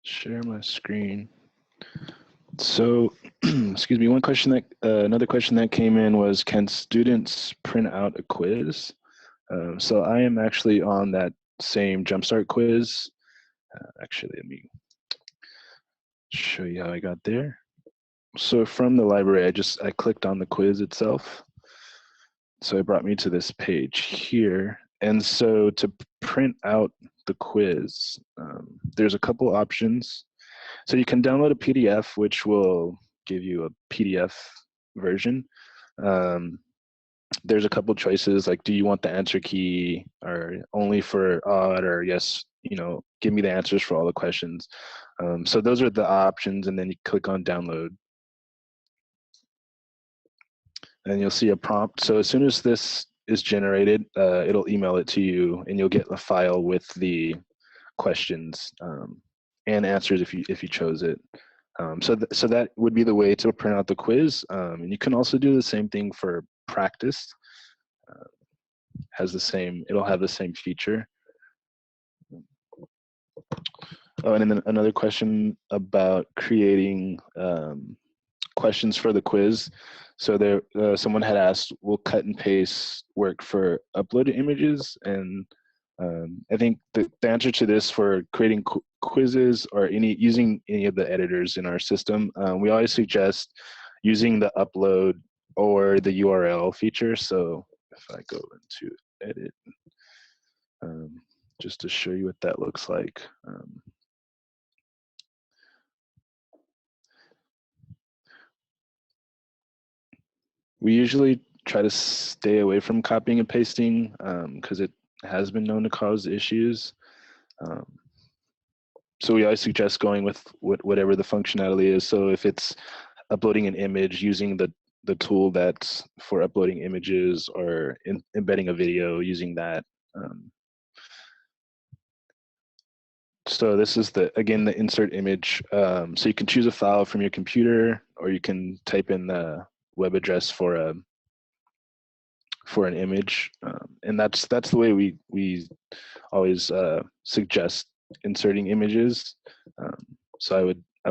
share my screen. So, excuse me, another question that came in was, can students print out a quiz? So I am actually on that same Jumpstart quiz. Actually, let me show you how I got there. So from the library, I clicked on the quiz itself. So it brought me to this page here. And so to print out the quiz, there's a couple options. So you can download a PDF, which will give you a PDF version. There's a couple choices, like, do you want the answer key, or only for odd, or yes, give me the answers for all the questions. So those are the options, and then you click on download. And you'll see a prompt. So as soon as this is generated, it'll email it to you, and you'll get a file with the questions and answers if you chose it. So that would be the way to print out the quiz. And you can also do the same thing for practice. It'll have the same feature. Oh, and then another question about creating questions for the quiz. So there, someone had asked, will cut and paste work for uploaded images? And I think the answer to this, for creating quizzes or using any of the editors in our system, we always suggest using the upload or the URL feature. So if I go into edit, just to show you what that looks like. We usually try to stay away from copying and pasting because it has been known to cause issues. so we always suggest going with whatever the functionality is. So if it's uploading an image, using the tool that's for uploading images, or embedding a video, using that. So this is again the insert image. So you can choose a file from your computer, or you can type in the web address for an image, and that's the way we always suggest inserting images. So I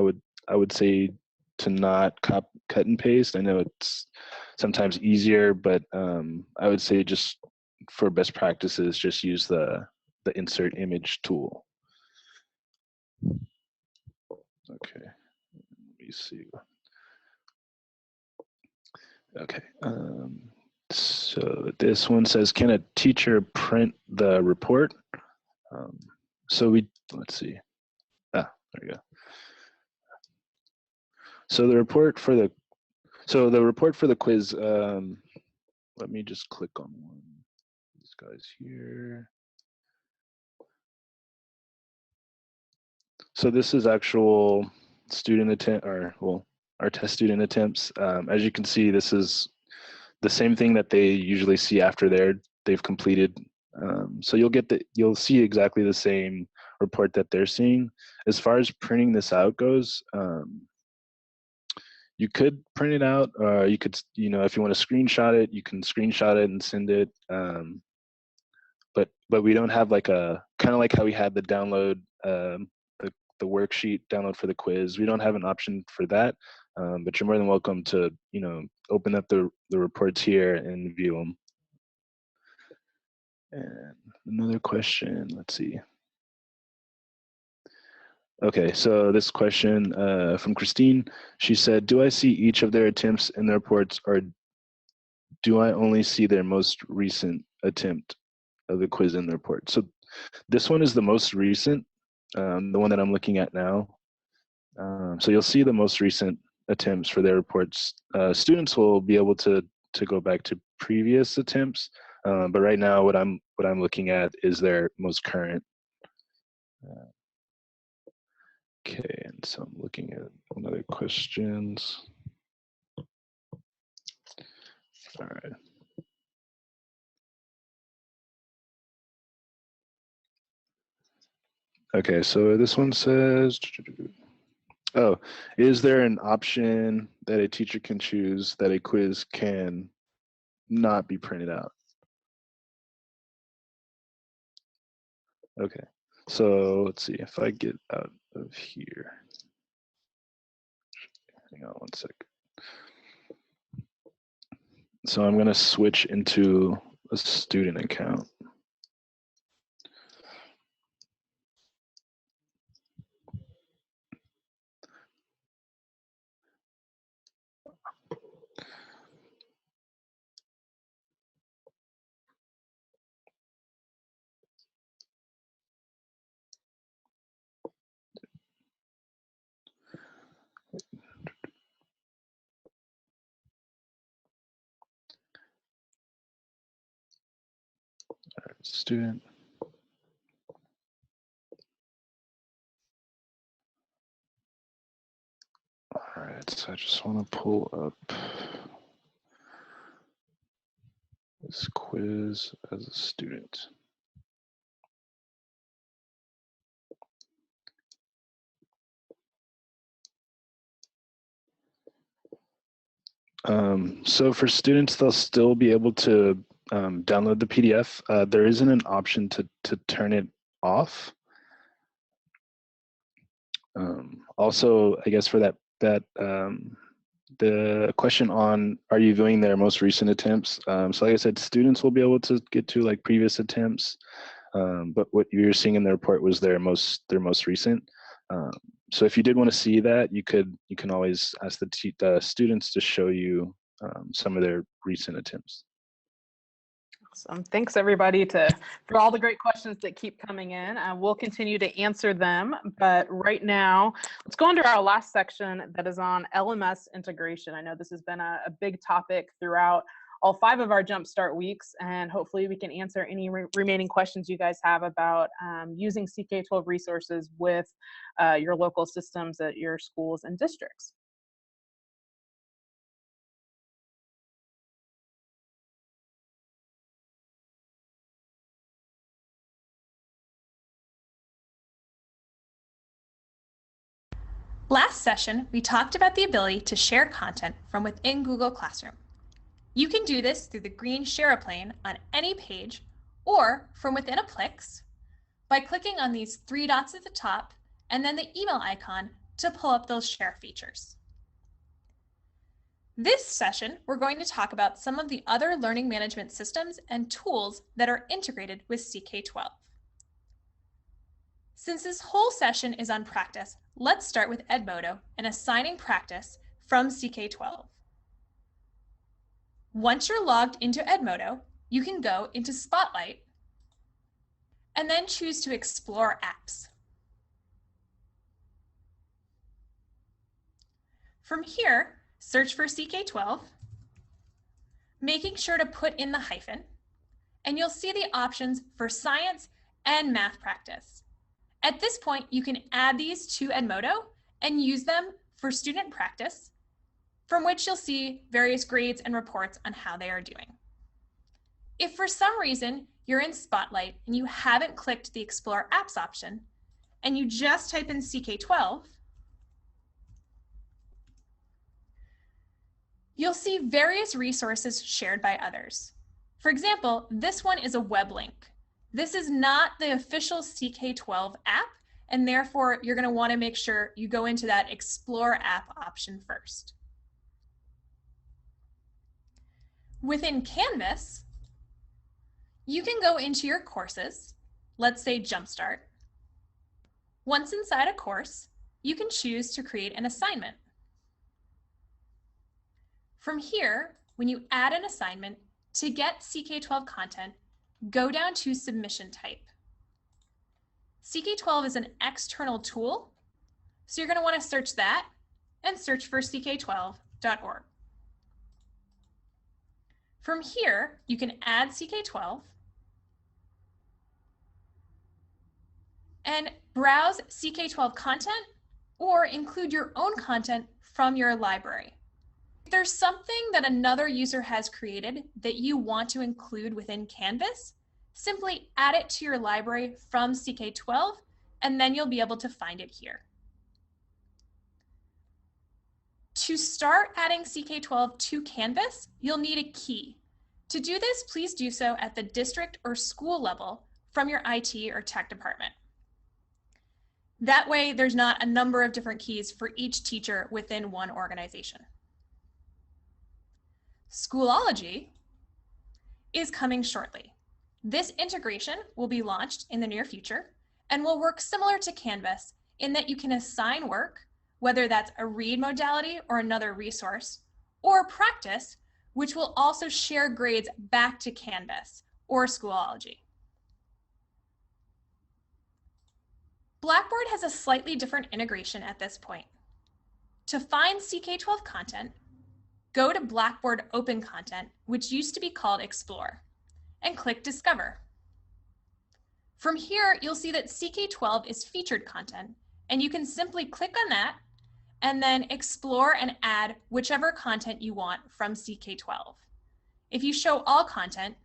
would say to not cut and paste. I know it's sometimes easier, but I would say just for best practices, just use the insert image tool. Okay, let me see. Okay, so this one says, can a teacher print the report? So let's see. There we go. So the report for the quiz, let me just click on one of these guys here. So this is actual student attempt, our test student attempts. As you can see, this is the same thing that they usually see after they've completed. So you'll see exactly the same report that they're seeing. As far as printing this out goes, you could print it out, or you could, if you want to screenshot it, you can screenshot it and send it. But we don't have like kind of like how we had the download, the worksheet download for the quiz. We don't have an option for that, but you're more than welcome to, open up the reports here and view them. And another question, let's see. Okay, so this question from Christine, she said, do I see each of their attempts in the reports, or do I only see their most recent attempt of the quiz in the report? So this one is the most recent, the one that I'm looking at now. So you'll see the most recent attempts for their reports. Students will be able to go back to previous attempts, but right now what I'm looking at is their most current. Okay, and so I'm looking at another questions. All right. Okay, so this one says, oh, is there an option that a teacher can choose that a quiz can not be printed out? Okay, so let's see if I get out of here. Hang on one sec. So I'm going to switch into a student account. All right, student. All right, so I just want to pull up this quiz as a student. So for students, they'll still be able to download the PDF. There isn't an option to turn it off. Also, I guess for that the question on, are you viewing their most recent attempts? So like I said, students will be able to get to like previous attempts, but what you're seeing in the report was their most recent. So if you did want to see that, you can always ask the students to show you some of their recent attempts. Awesome. Thanks everybody for all the great questions that keep coming in. We'll continue to answer them, but right now, let's go into our last section that is on LMS integration. I know this has been a big topic throughout all 5 of our Jumpstart weeks, and hopefully we can answer any remaining questions you guys have about using CK12 resources with your local systems at your schools and districts. Last session, we talked about the ability to share content from within Google Classroom. You can do this through the green share pane on any page or from within a Plix by clicking on these 3 dots at the top and then the email icon to pull up those share features. This session, we're going to talk about some of the other learning management systems and tools that are integrated with CK12. Since this whole session is on practice, let's start with Edmodo and assigning practice from CK12. Once you're logged into Edmodo, you can go into Spotlight and then choose to explore apps. From here, search for CK12, making sure to put in the hyphen, and you'll see the options for science and math practice. At this point, you can add these to Edmodo and use them for student practice, from which you'll see various grades and reports on how they are doing. If for some reason you're in Spotlight and you haven't clicked the Explore Apps option, and you just type in CK12, you'll see various resources shared by others. For example, this one is a web link. This is not the official CK12 app, and therefore you're going to want to make sure you go into that Explore App option first. Within Canvas, you can go into your courses, let's say Jumpstart. Once inside a course, you can choose to create an assignment. From here, when you add an assignment, to get CK12 content, go down to Submission Type. CK12 is an external tool, so you're going to want to search that and search for ck12.org. From here, you can add CK12 and browse CK12 content or include your own content from your library. If there's something that another user has created that you want to include within Canvas, simply add it to your library from CK12, and then you'll be able to find it here. To start adding CK12 to Canvas, you'll need a key. To do this, please do so at the district or school level from your IT or tech department. That way, there's not a number of different keys for each teacher within one organization. Schoolology is coming shortly. This integration will be launched in the near future and will work similar to Canvas in that you can assign work, whether that's a read modality or another resource, or practice, which will also share grades back to Canvas or Schoolology. Blackboard has a slightly different integration at this point. To find CK12 content, go to Blackboard Open Content, which used to be called Explore, and click Discover. From here, you'll see that CK12 is featured content, and you can simply click on that and then explore and add whichever content you want from CK12. If you show all content,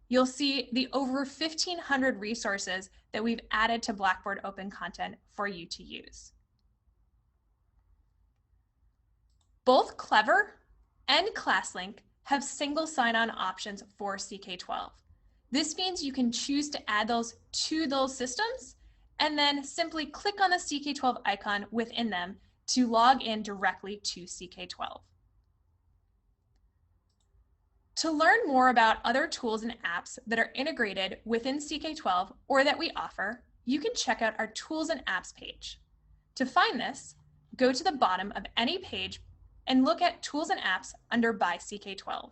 you'll see the over 1,500 resources that we've added to Blackboard Open Content for you to use. Both Clever and ClassLink have single sign-on options for CK12. This means you can choose to add those to those systems and then simply click on the CK12 icon within them to log in directly to CK12. To learn more about other tools and apps that are integrated within CK12 or that we offer, you can check out our Tools and Apps page. To find this, go to the bottom of any page and look at Tools and Apps under By CK12.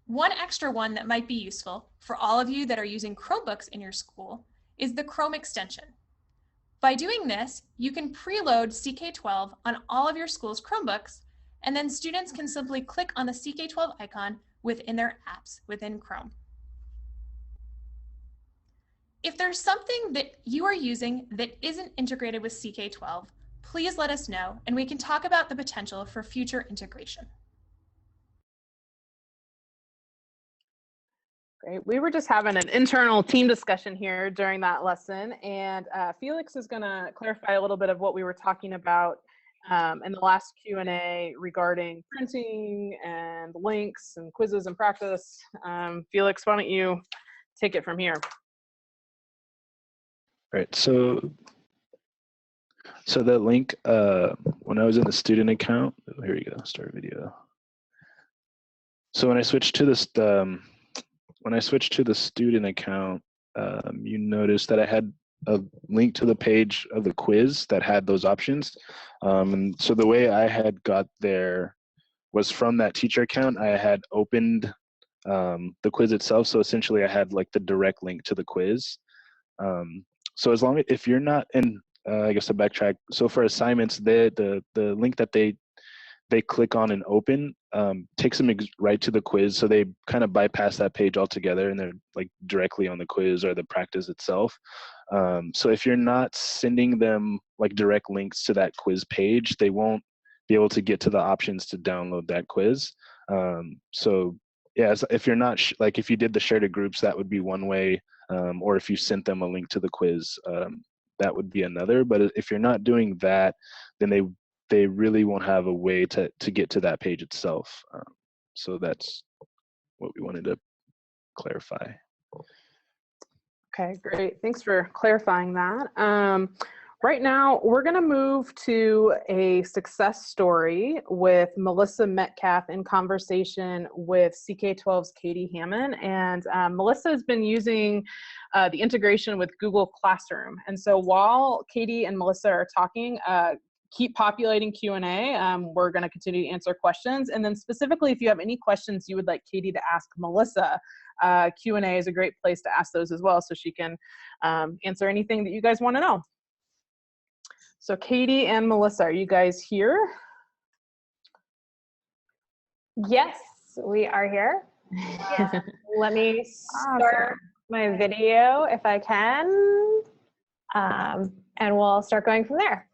One extra one that might be useful for all of you that are using Chromebooks in your school is the Chrome extension. By doing this, you can preload CK12 on all of your school's Chromebooks, and then students can simply click on the CK12 icon within their apps within Chrome. If there's something that you are using that isn't integrated with CK12, please let us know and we can talk about the potential for future integration. Great. We were just having an internal team discussion here during that lesson, and Felix is going to clarify a little bit of what we were talking about in the last Q&A regarding printing and links and quizzes and practice. Felix, why don't you take it from here? Right. So that link, when I was in the student account, here we go, start video. So when I switched to this, when I switched to the student account, you notice that I had a link to the page of the quiz that had those options. And so the way I had got there was from that teacher account. I had opened the quiz itself. So essentially I had like the direct link to the quiz. So as long as, if you're not in, I guess to backtrack, so for assignments, the link that they click on and open takes them right to the quiz. So they kind of bypass that page altogether and they're like directly on the quiz or the practice itself. So if you're not sending them like direct links to that quiz page, they won't be able to get to the options to download that quiz. So yeah, if you're not, like if you did the share to groups, that would be one way. Or if you sent them a link to the quiz, that would be another. But if you're not doing that, then they really won't have a way to get to that page itself. So that's what we wanted to clarify. Okay, great. Thanks for clarifying that. Right now, we're going to move to a success story with Melissa Metcalf in conversation with CK12's Katie Hammond. And Melissa has been using the integration with Google Classroom. And so while Katie and Melissa are talking, keep populating Q&A. We're going to continue to answer questions. And then specifically, if you have any questions you would like Katie to ask Melissa, Q&A is a great place to ask those as well, so she can answer anything that you guys want to know. So Katie and Melissa, are you guys here? Yes, we are here. Let me start my video if I can, and we'll start going from there.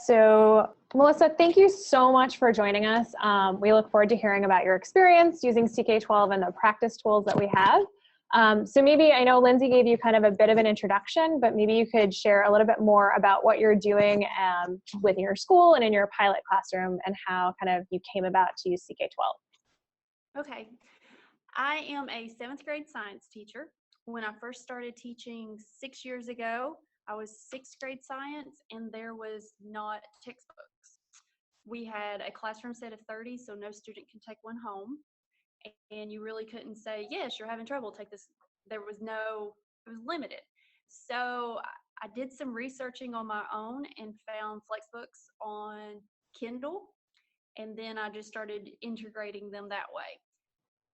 So Melissa, thank you so much for joining us. We look forward to hearing about your experience using CK12 and the practice tools that we have. So maybe, I know Lindsay gave you kind of a bit of an introduction, but maybe you could share a little bit more about what you're doing within your school and in your pilot classroom and how kind of you came about to use CK12. Okay. I am a 7th grade science teacher. When I first started teaching 6 years ago, I was 6th grade science and there was not textbooks. We had a classroom set of 30, so no student can take one home. And you really couldn't say, yes, you're having trouble, take this. There was no, it was limited. So I did some researching on my own and found Flexbooks on Kindle. And then I just started integrating them that way.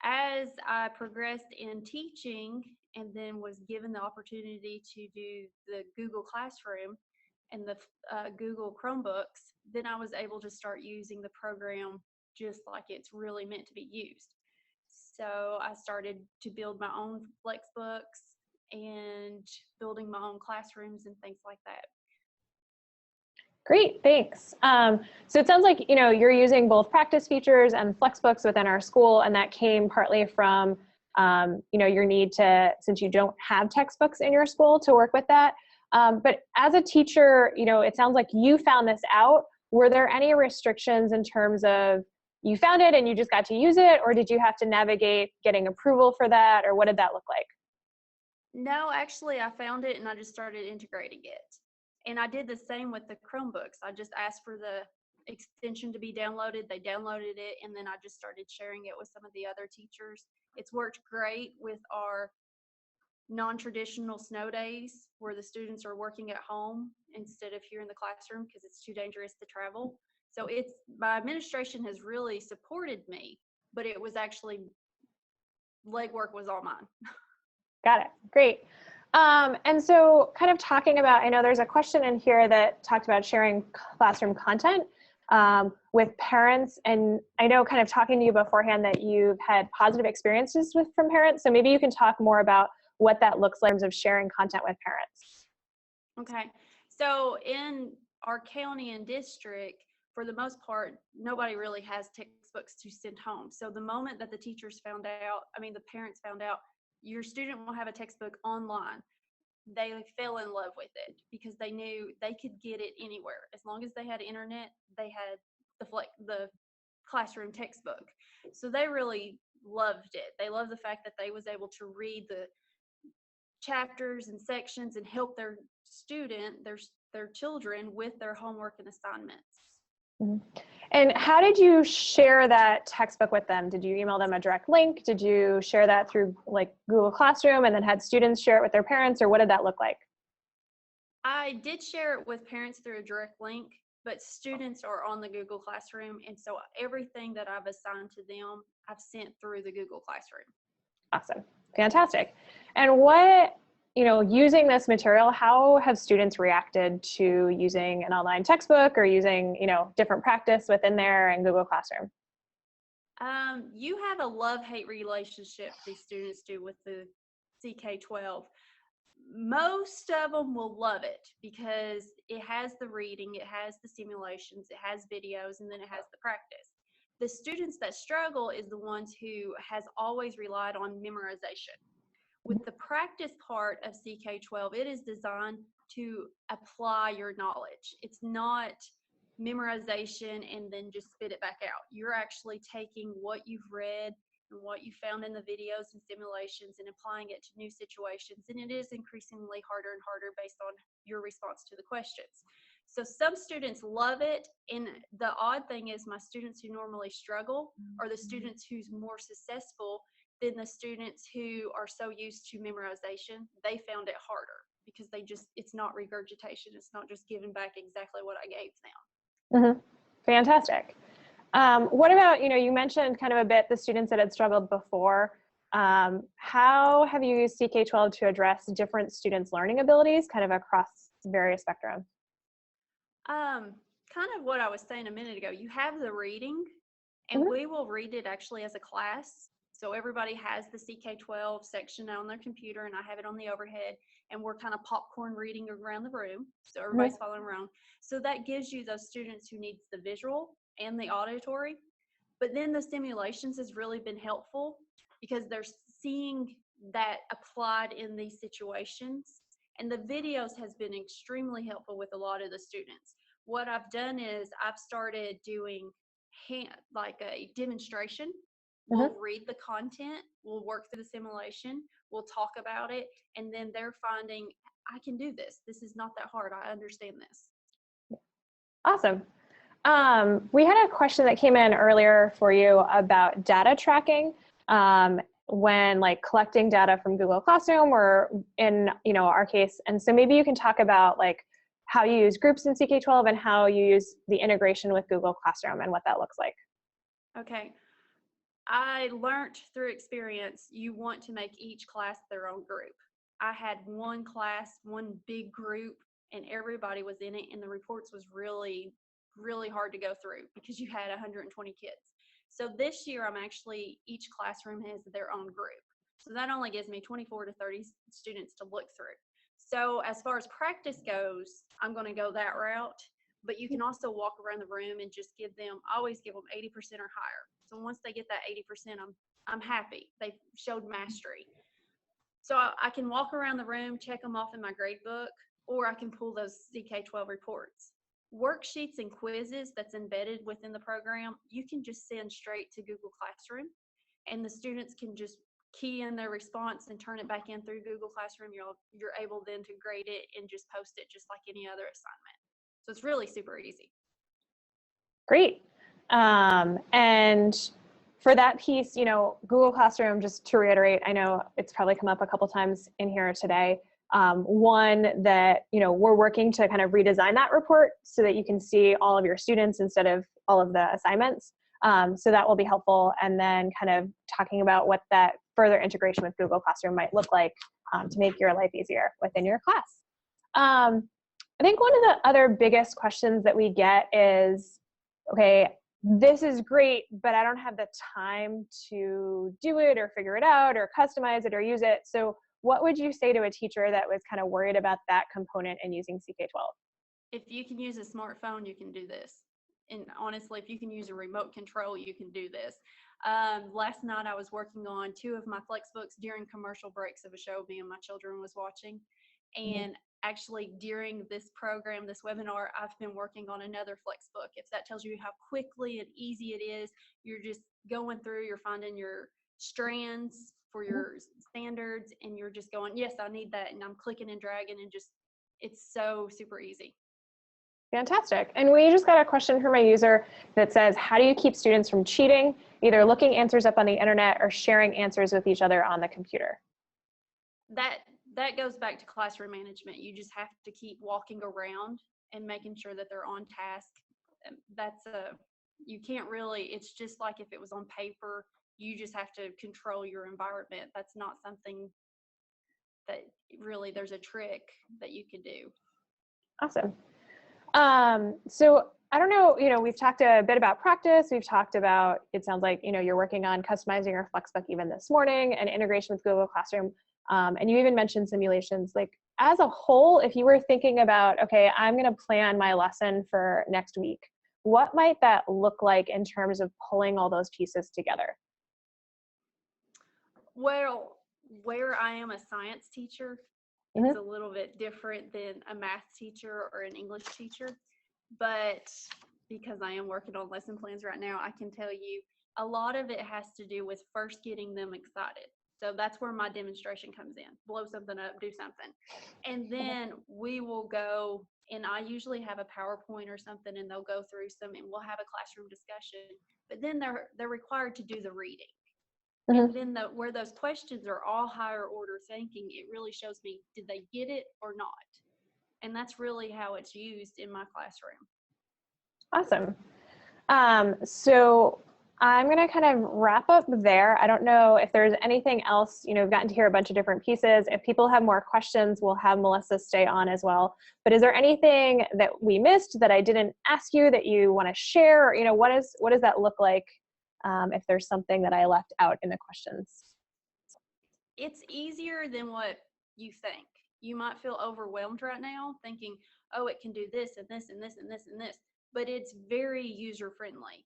As I progressed in teaching and then was given the opportunity to do the Google Classroom and the Google Chromebooks, then I was able to start using the program just like it's really meant to be used. So I started to build my own Flexbooks and building my own classrooms and things like that. Great, thanks. So it sounds like you're using both practice features and Flexbooks within our school, and that came partly from your need to, since you don't have textbooks in your school, to work with that. But as a teacher, it sounds like you found this out. Were there any restrictions in terms of you found it and you just got to use it, or did you have to navigate getting approval for that, or what did that look like? No, actually I found it and I just started integrating it. And I did the same with the Chromebooks. I just asked for the extension to be downloaded. They downloaded it, and then I just started sharing it with some of the other teachers. It's worked great with our non-traditional snow days where the students are working at home instead of here in the classroom because it's too dangerous to travel. So my administration has really supported me, but it was actually, legwork was all mine. Got it. Great. And so kind of talking about, I know there's a question in here that talked about sharing classroom content. with parents. And I know, kind of talking to you beforehand, that you've had positive experiences from parents. So maybe you can talk more about what that looks like in terms of sharing content with parents. Okay. So in our county and district, for the most part, nobody really has textbooks to send home. So the moment that the teachers found out, the parents found out, your student will have a textbook online, they fell in love with it because they knew they could get it anywhere. As long as they had internet, they had the classroom textbook. So they really loved it. They loved the fact that they was able to read the chapters and sections and help their their children with their homework and assignments. Mm-hmm. And how did you share that textbook with them? Did you email them a direct link? Did you share that through like Google Classroom and then had students share it with their parents, or what did that look like? I did share it with parents through a direct link, but students are on the Google Classroom, and so everything that I've assigned to them, I've sent through the Google Classroom. Awesome. Fantastic. And using this material, how have students reacted to using an online textbook or using, different practice within there and Google Classroom? You have a love-hate relationship these students do with the CK12. Most of them will love it because it has the reading, it has the simulations, it has videos, and then it has the practice. The students that struggle is the ones who has always relied on memorization. With the practice part of CK12, it is designed to apply your knowledge. It's not memorization and then just spit it back out. You're actually taking what you've read and what you found in the videos and simulations and applying it to new situations. And it is increasingly harder and harder based on your response to the questions. So some students love it. And the odd thing is my students who normally struggle are the students who's more successful than the students who are so used to memorization. They found it harder because it's not regurgitation. It's not just giving back exactly what I gave them. Mm-hmm. Fantastic. What about, you mentioned kind of a bit the students that had struggled before. How have you used CK12 to address different students' learning abilities kind of across various spectrum? Kind of what I was saying a minute ago. You have the reading, and Mm-hmm. we will read it actually as a class. So everybody has the CK12 section on their computer, and I have it on the overhead, and we're kind of popcorn reading around the room. So everybody's following around. So that gives you those students who needs the visual and the auditory. But then the simulations has really been helpful because they're seeing that applied in these situations. And the videos has been extremely helpful with a lot of the students. What I've done is I've started doing like a demonstration. We'll read the content, we'll work through the simulation, we'll talk about it, and then they're finding, I can do this. This is not that hard. I understand this. Awesome. We had a question that came in earlier for you about data tracking when collecting data from Google Classroom or in our case. And so maybe you can talk about how you use groups in CK12 and how you use the integration with Google Classroom and what that looks like. Okay. I learned through experience, you want to make each class their own group. I had one class, one big group, and everybody was in it, and the reports was really, really hard to go through because you had 120 kids. So this year, each classroom has their own group. So that only gives me 24 to 30 students to look through. So as far as practice goes, I'm going to go that route, but you can also walk around the room and just always give them 80% or higher. So once they get that 80%, I'm happy. They showed mastery. So I can walk around the room, check them off in my grade book, or I can pull those CK12 reports. Worksheets and quizzes that's embedded within the program, you can just send straight to Google Classroom, and the students can just key in their response and turn it back in through Google Classroom. You're able then to grade it and just post it just like any other assignment. So it's really super easy. Great. And for that piece, Google Classroom, just to reiterate, I know it's probably come up a couple times in here today. One that, we're working to kind of redesign that report so that you can see all of your students instead of all of the assignments. So that will be helpful. And then kind of talking about what that further integration with Google Classroom might look like to make your life easier within your class. I think one of the other biggest questions that we get is, okay, this is great, but I don't have the time to do it or figure it out or customize it or use it. So what would you say to a teacher that was kind of worried about that component in using CK12? If you can use a smartphone, you can do this. And honestly, if you can use a remote control, you can do this. Last night I was working on 2 of my Flexbooks during commercial breaks of a show me and my children was watching. And actually during this program, this webinar, I've been working on another Flexbook. If that tells you how quickly and easy it is, you're just going through, you're finding your strands for your standards, and you're just going, yes, I need that. And I'm clicking and dragging, and just, it's so super easy. Fantastic. And we just got a question from a user that says, how do you keep students from cheating, either looking answers up on the internet or sharing answers with each other on the computer? That goes back to classroom management. You just have to keep walking around and making sure that they're on task. You can't really, it's just like if it was on paper, you just have to control your environment. That's not something that really there's a trick that you could do. Awesome. So I don't know, we've talked a bit about practice. We've talked about, it sounds like, you're working on customizing your Flexbook even this morning and integration with Google Classroom. And you even mentioned simulations. Like, as a whole, if you were thinking about, okay, I'm going to plan my lesson for next week, what might that look like in terms of pulling all those pieces together? Well, where I am a science teacher, it's a little bit different than a math teacher or an English teacher. But because I am working on lesson plans right now, I can tell you a lot of it has to do with first getting them excited. So that's where my demonstration comes in. Blow something up, do something. And then we will go, and I usually have a PowerPoint or something, and they'll go through some, and we'll have a classroom discussion. But then they're required to do the reading. And then where those questions are all higher order thinking, it really shows me, did they get it or not? And that's really how it's used in my classroom. Awesome. So I'm going to kind of wrap up there. I don't know if there's anything else, we've gotten to hear a bunch of different pieces. If people have more questions, we'll have Melissa stay on as well. But is there anything that we missed that I didn't ask you that you want to share? Or, what does that look like if there's something that I left out in the questions? It's easier than what you think. You might feel overwhelmed right now thinking, oh, it can do this and this and this and this and this, but it's very user-friendly.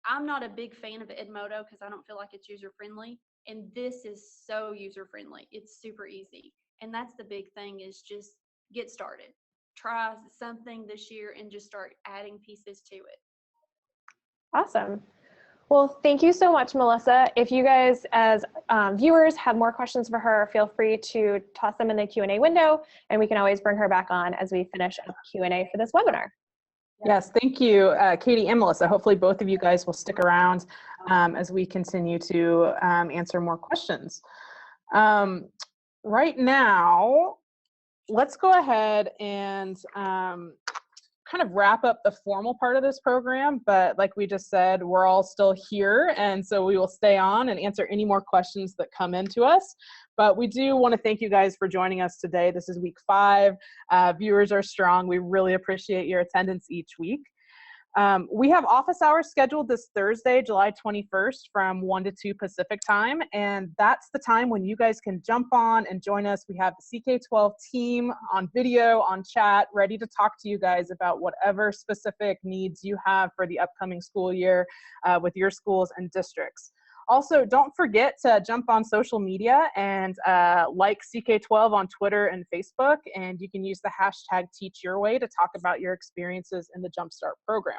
I'm not a big fan of Edmodo because I don't feel like it's user-friendly, and this is so user-friendly. It's super easy, and that's the big thing, is just get started. Try something this year and just start adding pieces to it. Awesome. Well, thank you so much, Melissa. If you guys as viewers have more questions for her, feel free to toss them in the Q&A window, and we can always bring her back on as we finish up Q&A for this webinar. Yes, thank you, Katie and Melissa. Hopefully both of you guys will stick around as we continue to answer more questions. Right now, let's go ahead and kind of wrap up the formal part of this program, but like we just said, we're all still here, and so we will stay on and answer any more questions that come into us. But we do want to thank you guys for joining us today. This is week 5. Viewers are strong. We really appreciate your attendance each week. We have office hours scheduled this Thursday, July 21st from 1 to 2 Pacific time, and that's the time when you guys can jump on and join us. We have the CK12 team on video, on chat, ready to talk to you guys about whatever specific needs you have for the upcoming school year with your schools and districts. Also, don't forget to jump on social media and like CK12 on Twitter and Facebook, and you can use the hashtag #TeachYourWay to talk about your experiences in the Jumpstart program.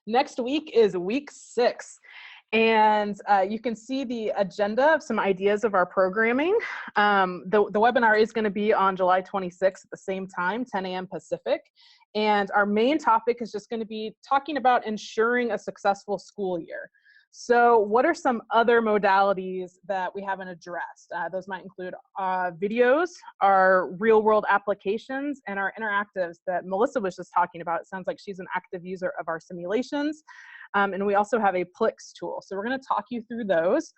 Next week is week 6, and you can see the agenda of some ideas of our programming. The webinar is going to be on July 26th at the same time, 10 a.m. Pacific, and our main topic is just going to be talking about ensuring a successful school year. So what are some other modalities that we haven't addressed? Those might include videos, our real-world applications, and our interactives that Melissa was just talking about. It sounds like she's an active user of our simulations. And we also have a Plix tool. So we're going to talk you through those.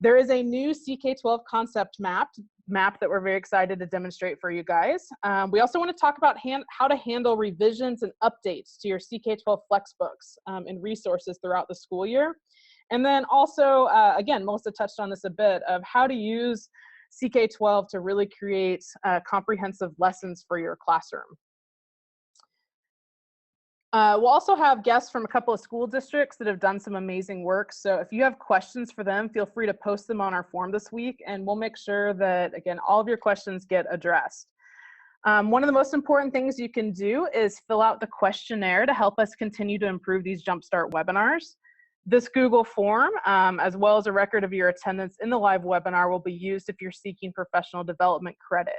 There is a new CK12 concept map that we're very excited to demonstrate for you guys. We also want to talk about how to handle revisions and updates to your CK12 Flexbooks and resources throughout the school year. And then also, again, Melissa touched on this a bit, of how to use CK12 to really create comprehensive lessons for your classroom. We'll also have guests from a couple of school districts that have done some amazing work. So if you have questions for them, feel free to post them on our form this week, and we'll make sure that, again, all of your questions get addressed. One of the most important things you can do is fill out the questionnaire to help us continue to improve these Jumpstart webinars. This Google form, as well as a record of your attendance in the live webinar, will be used if you're seeking professional development credit.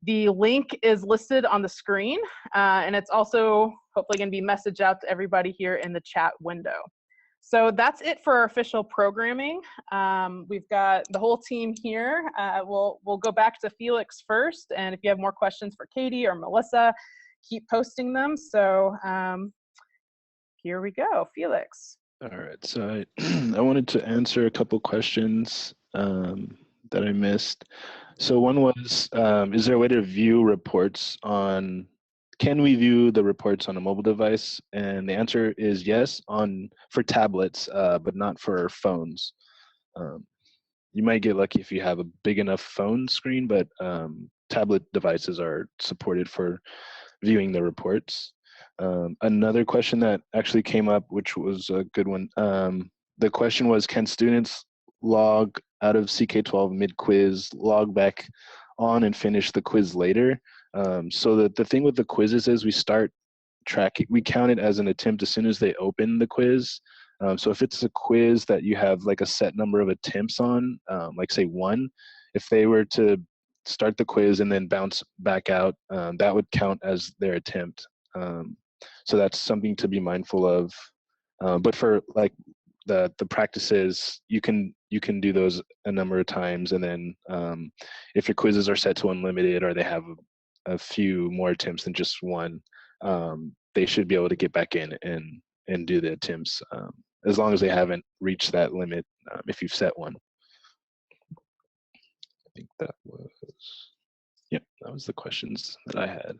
The link is listed on the screen, and it's also hopefully going to be messaged out to everybody here in the chat window. So that's it for our official programming. We've got the whole team here. We'll go back to Felix first, and if you have more questions for Katie or Melissa, keep posting them. So here we go, Felix. All right, so I wanted to answer a couple questions that I missed. So one was, is there a way to view reports on, can we view the reports on a mobile device? And the answer is yes, for tablets, but not for phones. You might get lucky if you have a big enough phone screen, but tablet devices are supported for viewing the reports. Another question that actually came up, which was a good one, the question was, can students log out of CK12 mid-quiz, log back on and finish the quiz later? So the thing with the quizzes is we start tracking, we count it as an attempt as soon as they open the quiz. So if it's a quiz that you have like a set number of attempts on, like say 1, if they were to start the quiz and then bounce back out, that would count as their attempt. So that's something to be mindful of. But for like the practices, you can do those a number of times, and then if your quizzes are set to unlimited or they have a few more attempts than just 1, they should be able to get back in and do the attempts, as long as they haven't reached that limit, if you've set 1. I think that was, yep, that was the questions that I had.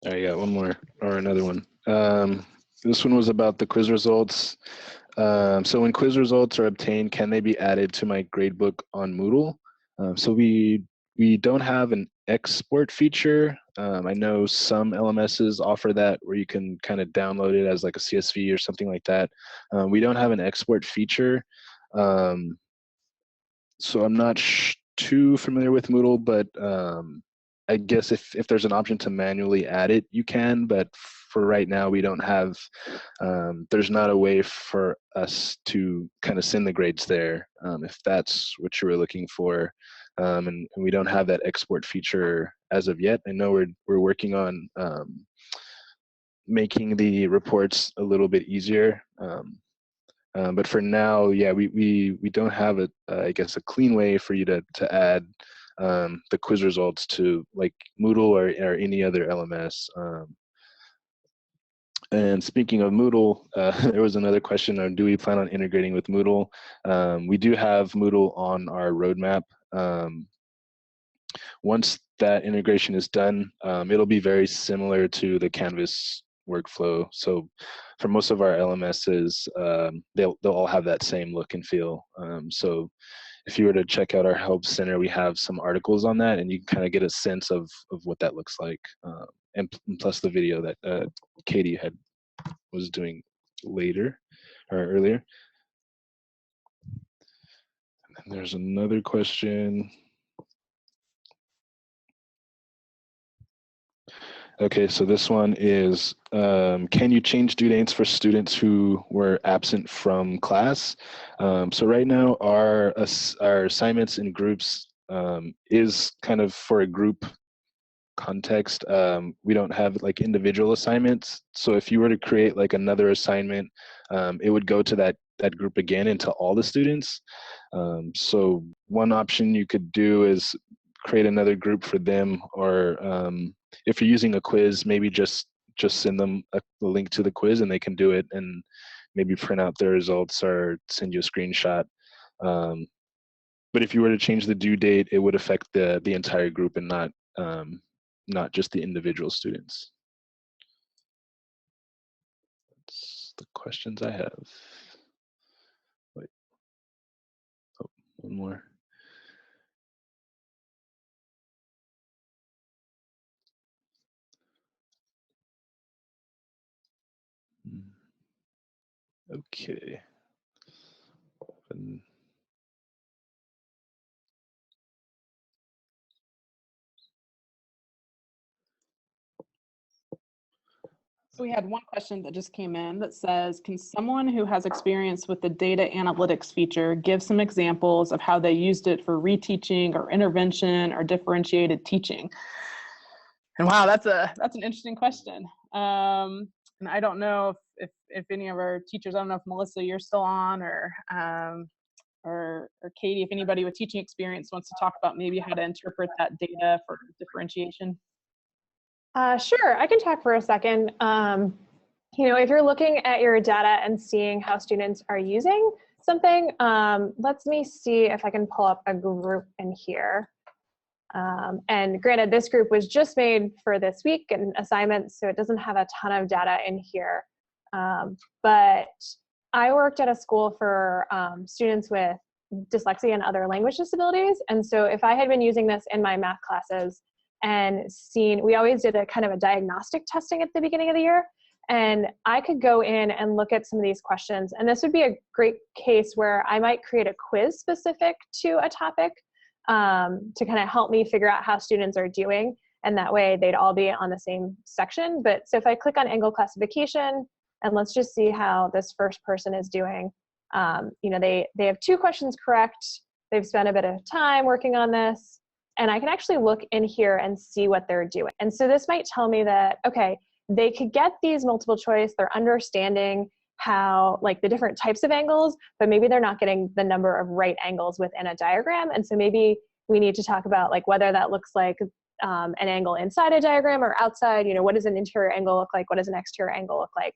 I got one more, or another one. This one was about the quiz results. So when quiz results are obtained, can they be added to my gradebook on Moodle? So we don't have an export feature. I know some LMSs offer that, where you can kind of download it as like a CSV or something like that. We don't have an export feature. So I'm not too familiar with Moodle, but I guess if there's an option to manually add it, you can, but for right now, we don't have, there's not a way for us to kind of send the grades there, if that's what you were looking for. And we don't have that export feature as of yet. I know we're working on making the reports a little bit easier. But for now, yeah, we don't have I guess a clean way for you to add the quiz results to like Moodle or any other LMS. And speaking of Moodle, there was another question on, do we plan on integrating with Moodle? We do have Moodle on our roadmap. Once that integration is done, it'll be very similar to the Canvas workflow. So for most of our LMSs, they'll all have that same look and feel. So if you were to check out our help center, we have some articles on that, and you can kind of get a sense of what that looks like. And plus the video that Katie was doing earlier. And then there's another question. Okay, so this one is, can you change due dates for students who were absent from class? So right now, our assignments in groups is kind of for a group context. We don't have like individual assignments. So if you were to create like another assignment, it would go to that group again and to all the students. So one option you could do is create another group for them, or if you're using a quiz, maybe just send them a link to the quiz and they can do it, and maybe print out their results or send you a screenshot. But if you were to change the due date, it would affect the entire group and not just the individual students. That's the questions I have. Wait. Oh, one more. Okay. So we had one question that just came in that says, can someone who has experience with the data analytics feature give some examples of how they used it for reteaching or intervention or differentiated teaching? And wow, that's an interesting question. And I don't know if any of our teachers, I don't know if Melissa, you're still on, or Katie, if anybody with teaching experience wants to talk about maybe how to interpret that data for differentiation. Sure, I can talk for a second. If you're looking at your data and seeing how students are using something, let me see if I can pull up a group in here. And granted, this group was just made for this week and assignments, so it doesn't have a ton of data in here. But I worked at a school for students with dyslexia and other language disabilities. And so if I had been using this in my math classes and we always did a kind of a diagnostic testing at the beginning of the year, and I could go in and look at some of these questions. And this would be a great case where I might create a quiz specific to a topic to kind of help me figure out how students are doing. And that way they'd all be on the same section. But so if I click on angle classification, and let's just see how this first person is doing. They have 2 questions correct. They've spent a bit of time working on this. And I can actually look in here and see what they're doing. And so this might tell me that, okay, they could get these multiple choice, they're understanding how, like, the different types of angles, but maybe they're not getting the number of right angles within a diagram. And so maybe we need to talk about, like, whether that looks like an angle inside a diagram or outside. What does an interior angle look like? What does an exterior angle look like?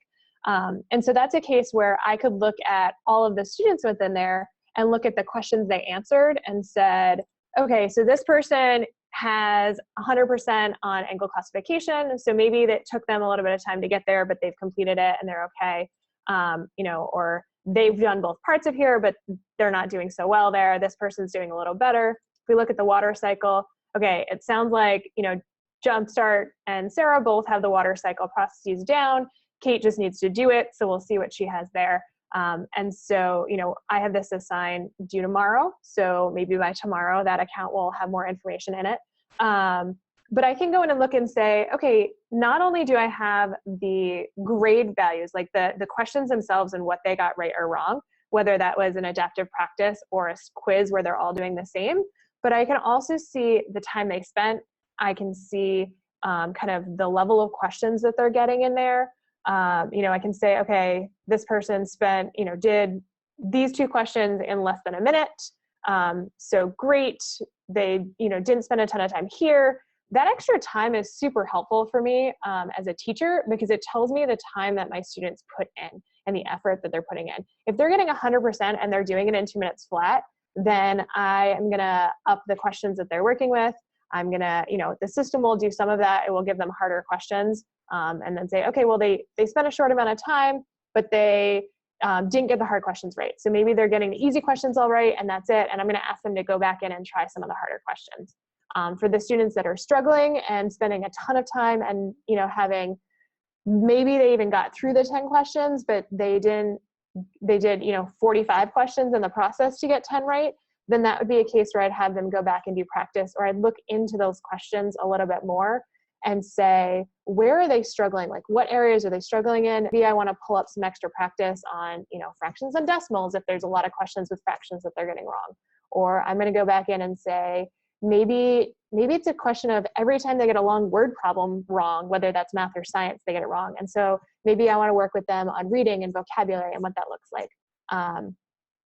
And so that's a case where I could look at all of the students within there and look at the questions they answered and said, okay, so this person has 100% on angle classification. So maybe that took them a little bit of time to get there, but they've completed it and they're okay. Or they've done both parts of here, but they're not doing so well there. This person's doing a little better. If we look at the water cycle, okay, it sounds like, Jumpstart and Sarah both have the water cycle processes down. Kate just needs to do it. So we'll see what she has there. And so, I have this assigned due tomorrow. So maybe by tomorrow that account will have more information in it. But I can go in and look and say, okay, not only do I have the grade values, like the questions themselves and what they got right or wrong, whether that was an adaptive practice or a quiz where they're all doing the same, but I can also see the time they spent. I can see kind of the level of questions that they're getting in there. I can say, okay, this person did these 2 questions in less than a minute. So great. They, didn't spend a ton of time here. That extra time is super helpful for me as a teacher, because it tells me the time that my students put in and the effort that they're putting in. If they're getting 100% and they're doing it in 2 minutes flat, then I am going to up the questions that they're working with. I'm going to, the system will do some of that. It will give them harder questions and then say, okay, well, they spent a short amount of time, but they didn't get the hard questions right. So maybe they're getting the easy questions all right, and that's it. And I'm going to ask them to go back in and try some of the harder questions. For the students that are struggling and spending a ton of time and, maybe they even got through the 10 questions, but they did, 45 questions in the process to get 10 right, then that would be a case where I'd have them go back and do practice, or I'd look into those questions a little bit more and say, where are they struggling? Like, what areas are they struggling in? Maybe I want to pull up some extra practice on, fractions and decimals if there's a lot of questions with fractions that they're getting wrong. Or I'm going to go back in and say, maybe it's a question of every time they get a long word problem wrong, whether that's math or science, they get it wrong. And so maybe I want to work with them on reading and vocabulary and what that looks like.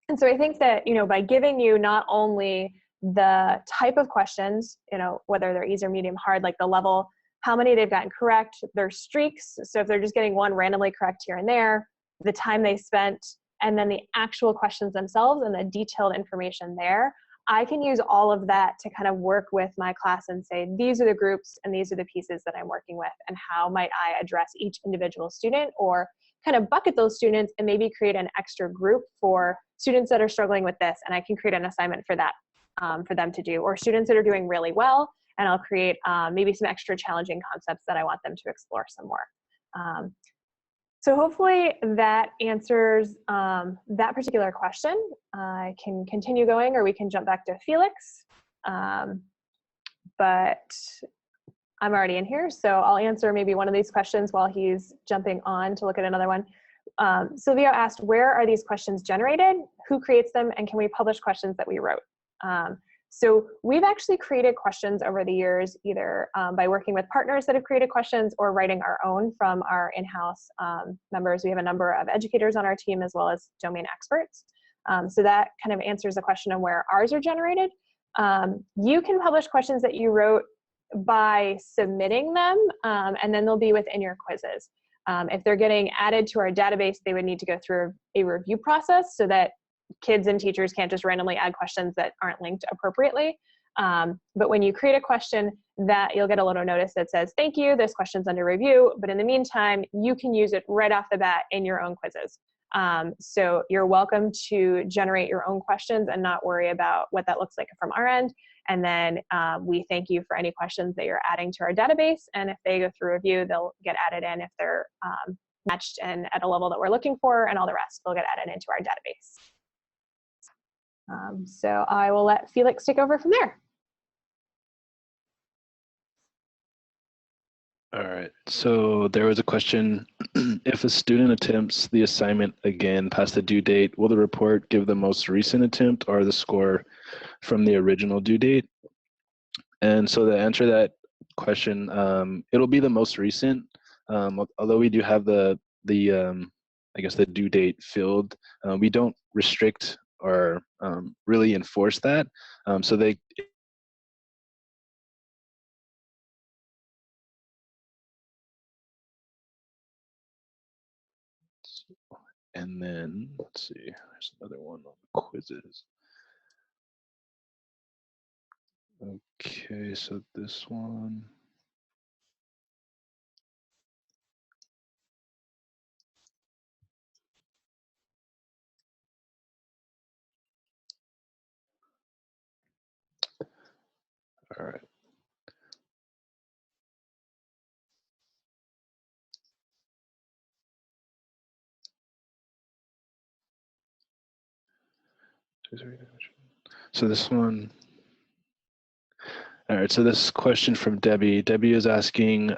And so I think that, by giving you not only the type of questions, whether they're easy or medium hard, like the level, how many they've gotten correct, their streaks. So if they're just getting one randomly correct here and there, the time they spent, and then the actual questions themselves and the detailed information there. I can use all of that to kind of work with my class and say, these are the groups and these are the pieces that I'm working with, and how might I address each individual student, or kind of bucket those students and maybe create an extra group for students that are struggling with this, and I can create an assignment for that for them to do, or students that are doing really well, and I'll create maybe some extra challenging concepts that I want them to explore some more. So hopefully that answers that particular question. I can continue going, or we can jump back to Felix. But I'm already in here, so I'll answer maybe one of these questions while he's jumping on to look at another one. Sylvia asked, where are these questions generated? Who creates them? And can we publish questions that we wrote? So we've actually created questions over the years, either by working with partners that have created questions or writing our own from our in-house members. We have a number of educators on our team as well as domain experts. So that kind of answers the question of where ours are generated. You can publish questions that you wrote by submitting them, and then they'll be within your quizzes. If they're getting added to our database, they would need to go through a review process so that kids and teachers can't just randomly add questions that aren't linked appropriately. But when you create a question, that you'll get a little notice that says, thank you, this question's under review, but in the meantime, you can use it right off the bat in your own quizzes. So you're welcome to generate your own questions and not worry about what that looks like from our end. And then we thank you for any questions that you're adding to our database. And if they go through review, they'll get added in if they're matched and at a level that we're looking for, and all the rest will get added into our database. So I will let Felix take over from there. All right, so there was a question, if a student attempts the assignment again past the due date, will the report give the most recent attempt or the score from the original due date? And so to answer that question, it'll be the most recent, although we do have the I guess the due date field. We don't restrict or really enforce that. So they, and then let's see, there's another one on the quizzes. Okay, so this one. All right. So this one. All right, so this question from Debbie. Debbie is asking,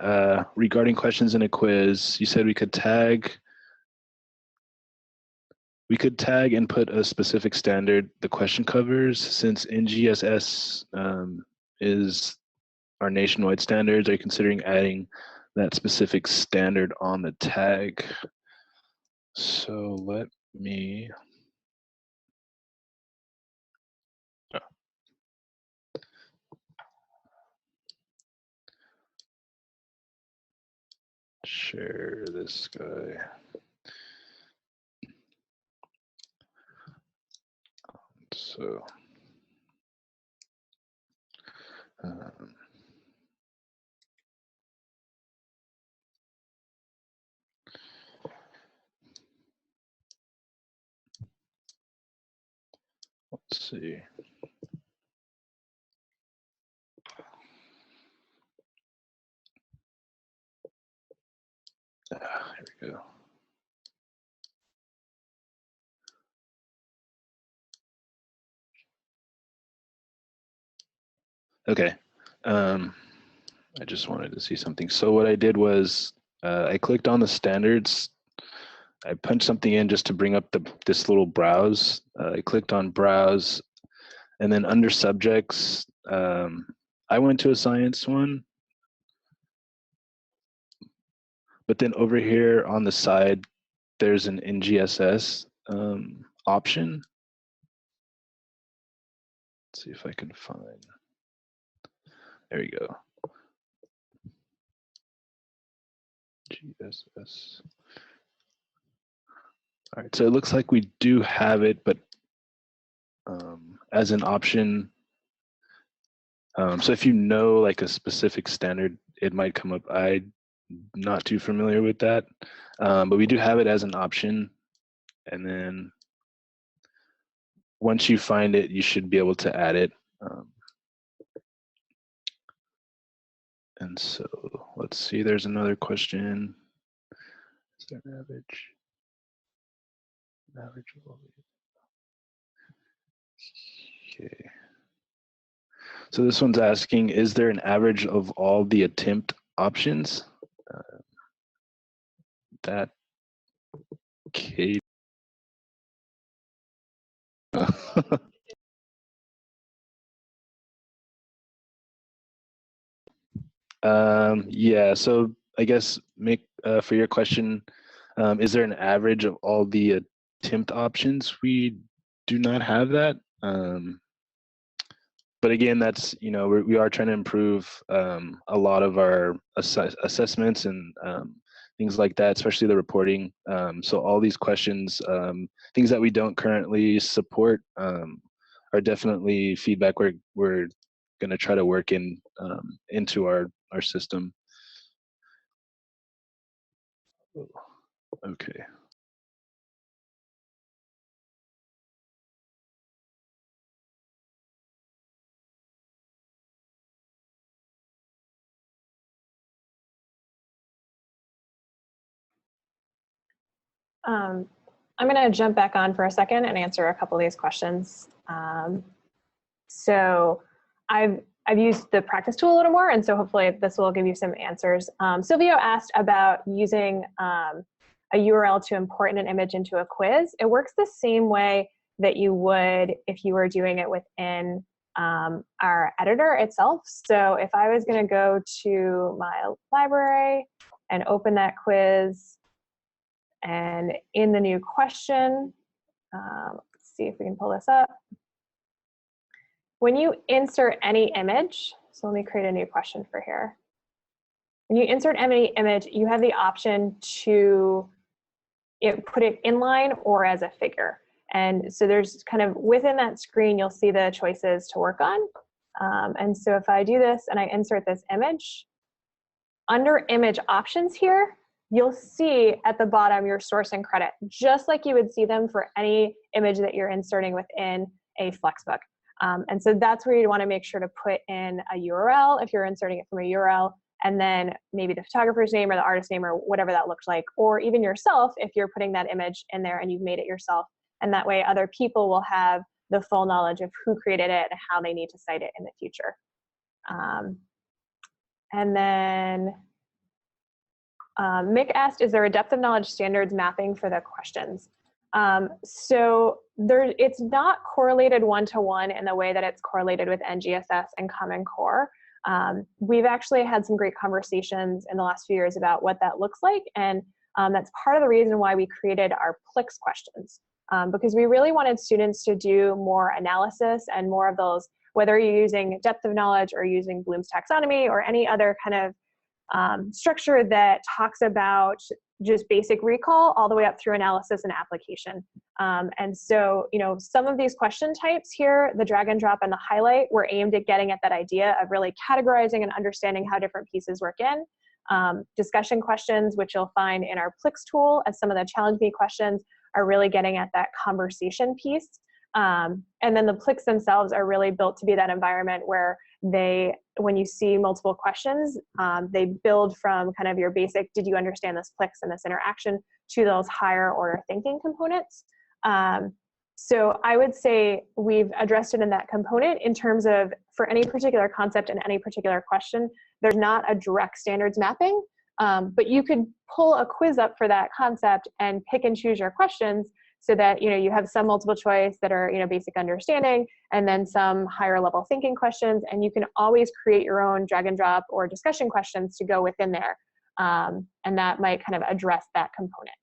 regarding questions in a quiz, you said we could tag and put a specific standard the question covers. Since NGSS is our nationwide standards, are you considering adding that specific standard on the tag? So let me, share this guy. So let's see. Here we go. Okay, I just wanted to see something. So what I did was I clicked on the standards. I punched something in just to bring up this little browse. I clicked on browse, and then under subjects, I went to a science one. But then over here on the side, there's an NGSS option. Let's see if I can find. There you go. GSS. All right, so it looks like we do have it, but as an option. So if you know like a specific standard, it might come up. I'm not too familiar with that, but we do have it as an option. And then once you find it, you should be able to add it. And so let's see, there's another question. Is there an average? Average of all these. Okay. So this one's asking, is there an average of all the attempt options? That Kate. Yeah, so I guess for your question, is there an average of all the attempt options? We do not have that. But again, that's, we are trying to improve a lot of our assessments and things like that, especially the reporting. So all these questions, things that we don't currently support are definitely feedback we're going to try to work into our system. Okay. I'm going to jump back on for a second and answer a couple of these questions. So I've used the practice tool a little more, and so hopefully this will give you some answers. Silvio asked about using a URL to import an image into a quiz. It works the same way that you would if you were doing it within our editor itself. So if I was going to go to my library and open that quiz, and in the new question, let's see if we can pull this up. When you insert any image, so let me create a new question for here. When you insert any image, you have the option to put it inline or as a figure. And so there's kind of within that screen, you'll see the choices to work on. And so if I do this and I insert this image, under image options here, you'll see at the bottom your source and credit, just like you would see them for any image that you're inserting within a Flexbook. And so that's where you want to make sure to put in a URL if you're inserting it from a URL, and then maybe the photographer's name or the artist's name or whatever that looks like, or even yourself if you're putting that image in there and you've made it yourself. And that way other people will have the full knowledge of who created it and how they need to cite it in the future. And then Mick asked, is there a depth of knowledge standards mapping for the questions? So it's not correlated one-to-one in the way that it's correlated with NGSS and Common Core. We've actually had some great conversations in the last few years about what that looks like, and that's part of the reason why we created our PLIX questions, because we really wanted students to do more analysis and more of those, whether you're using depth of knowledge or using Bloom's taxonomy or any other kind of structure that talks about just basic recall all the way up through analysis and application. And so, some of these question types here, the drag and drop and the highlight, were aimed at getting at that idea of really categorizing and understanding how different pieces work in. Discussion questions, which you'll find in our PLIX tool, as some of the challenge me questions are really getting at that conversation piece. And then the PLIX themselves are really built to be that environment where when you see multiple questions, they build from kind of your basic, did you understand this PLIX and this interaction, to those higher order thinking components. So I would say we've addressed it in that component in terms of, for any particular concept and any particular question, there's not a direct standards mapping, but you could pull a quiz up for that concept and pick and choose your questions so that you have some multiple choice that are basic understanding, and then some higher level thinking questions, and you can always create your own drag and drop or discussion questions to go within there, and that might kind of address that component.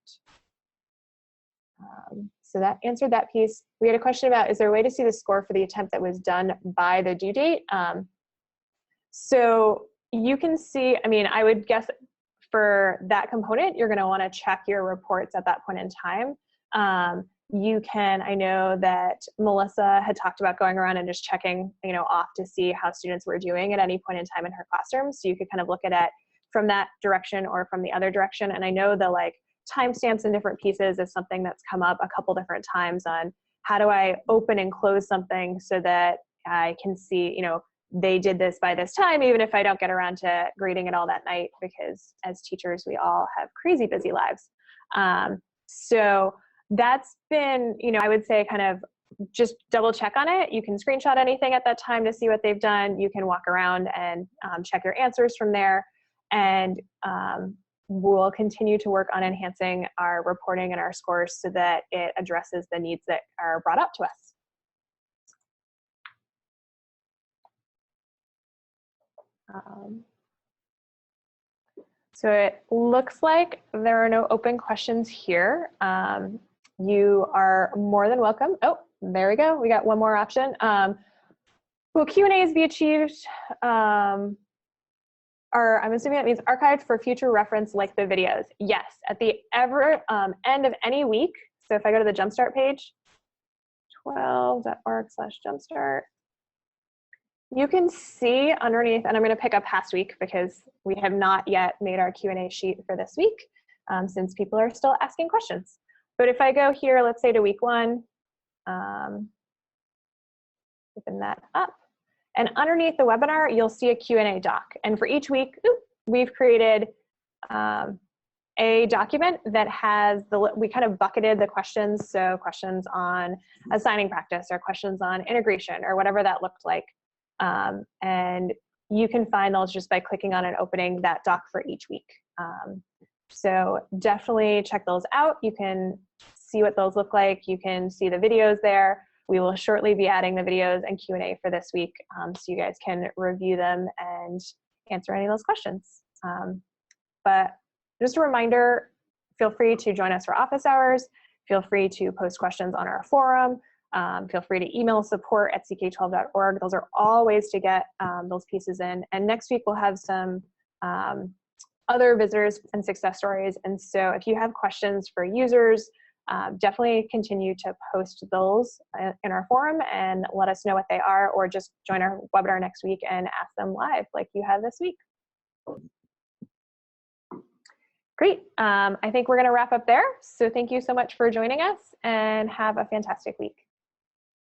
So that answered that piece. We had a question about, is there a way to see the score for the attempt that was done by the due date? So you can see, I mean, I would guess for that component, you're gonna wanna check your reports at that point in time. You can, I know that Melissa had talked about going around and just checking, you know, off to see how students were doing at any point in time in her classroom. So you could kind of look at it from that direction or from the other direction. And I know the like timestamps in different pieces is something that's come up a couple different times on how do I open and close something so that I can see, you know, they did this by this time, even if I don't get around to grading it all that night, because as teachers, we all have crazy busy lives. So that's been, you know, I would say kind of just double check on it. You can screenshot anything at that time to see what they've done. You can walk around and check your answers from there. And we'll continue to work on enhancing our reporting and our scores so that it addresses the needs that are brought up to us. So it looks like there are no open questions here. You are more than welcome. Oh, there we go. We got one more option. Will Q&As be achieved? I'm assuming that means archived for future reference like the videos. Yes, at the end of any week. So if I go to the Jumpstart page, 12.org/Jumpstart, you can see underneath, and I'm going to pick up past week because we have not yet made our Q&A sheet for this week since people are still asking questions. But if I go here, let's say to week 1, open that up. And underneath the webinar, you'll see a Q&A doc. And for each week, we've created a document that has we kind of bucketed the questions. So questions on assigning practice or questions on integration or whatever that looked like. And you can find those just by clicking on and opening that doc for each week. So definitely check those out. You can see what those look like. You can see the videos there. We will shortly be adding the videos and Q&A for this week, so you guys can review them and answer any of those questions. But just a reminder, feel free to join us for office hours. Feel free to post questions on our forum. Feel free to email support@ck12.org. Those are all ways to get those pieces in. And next week we'll have some other visitors and success stories. And so if you have questions for users, definitely continue to post those in our forum and let us know what they are, or just join our webinar next week and ask them live like you have this week. Great. I think we're going to wrap up there. So thank you so much for joining us and have a fantastic week.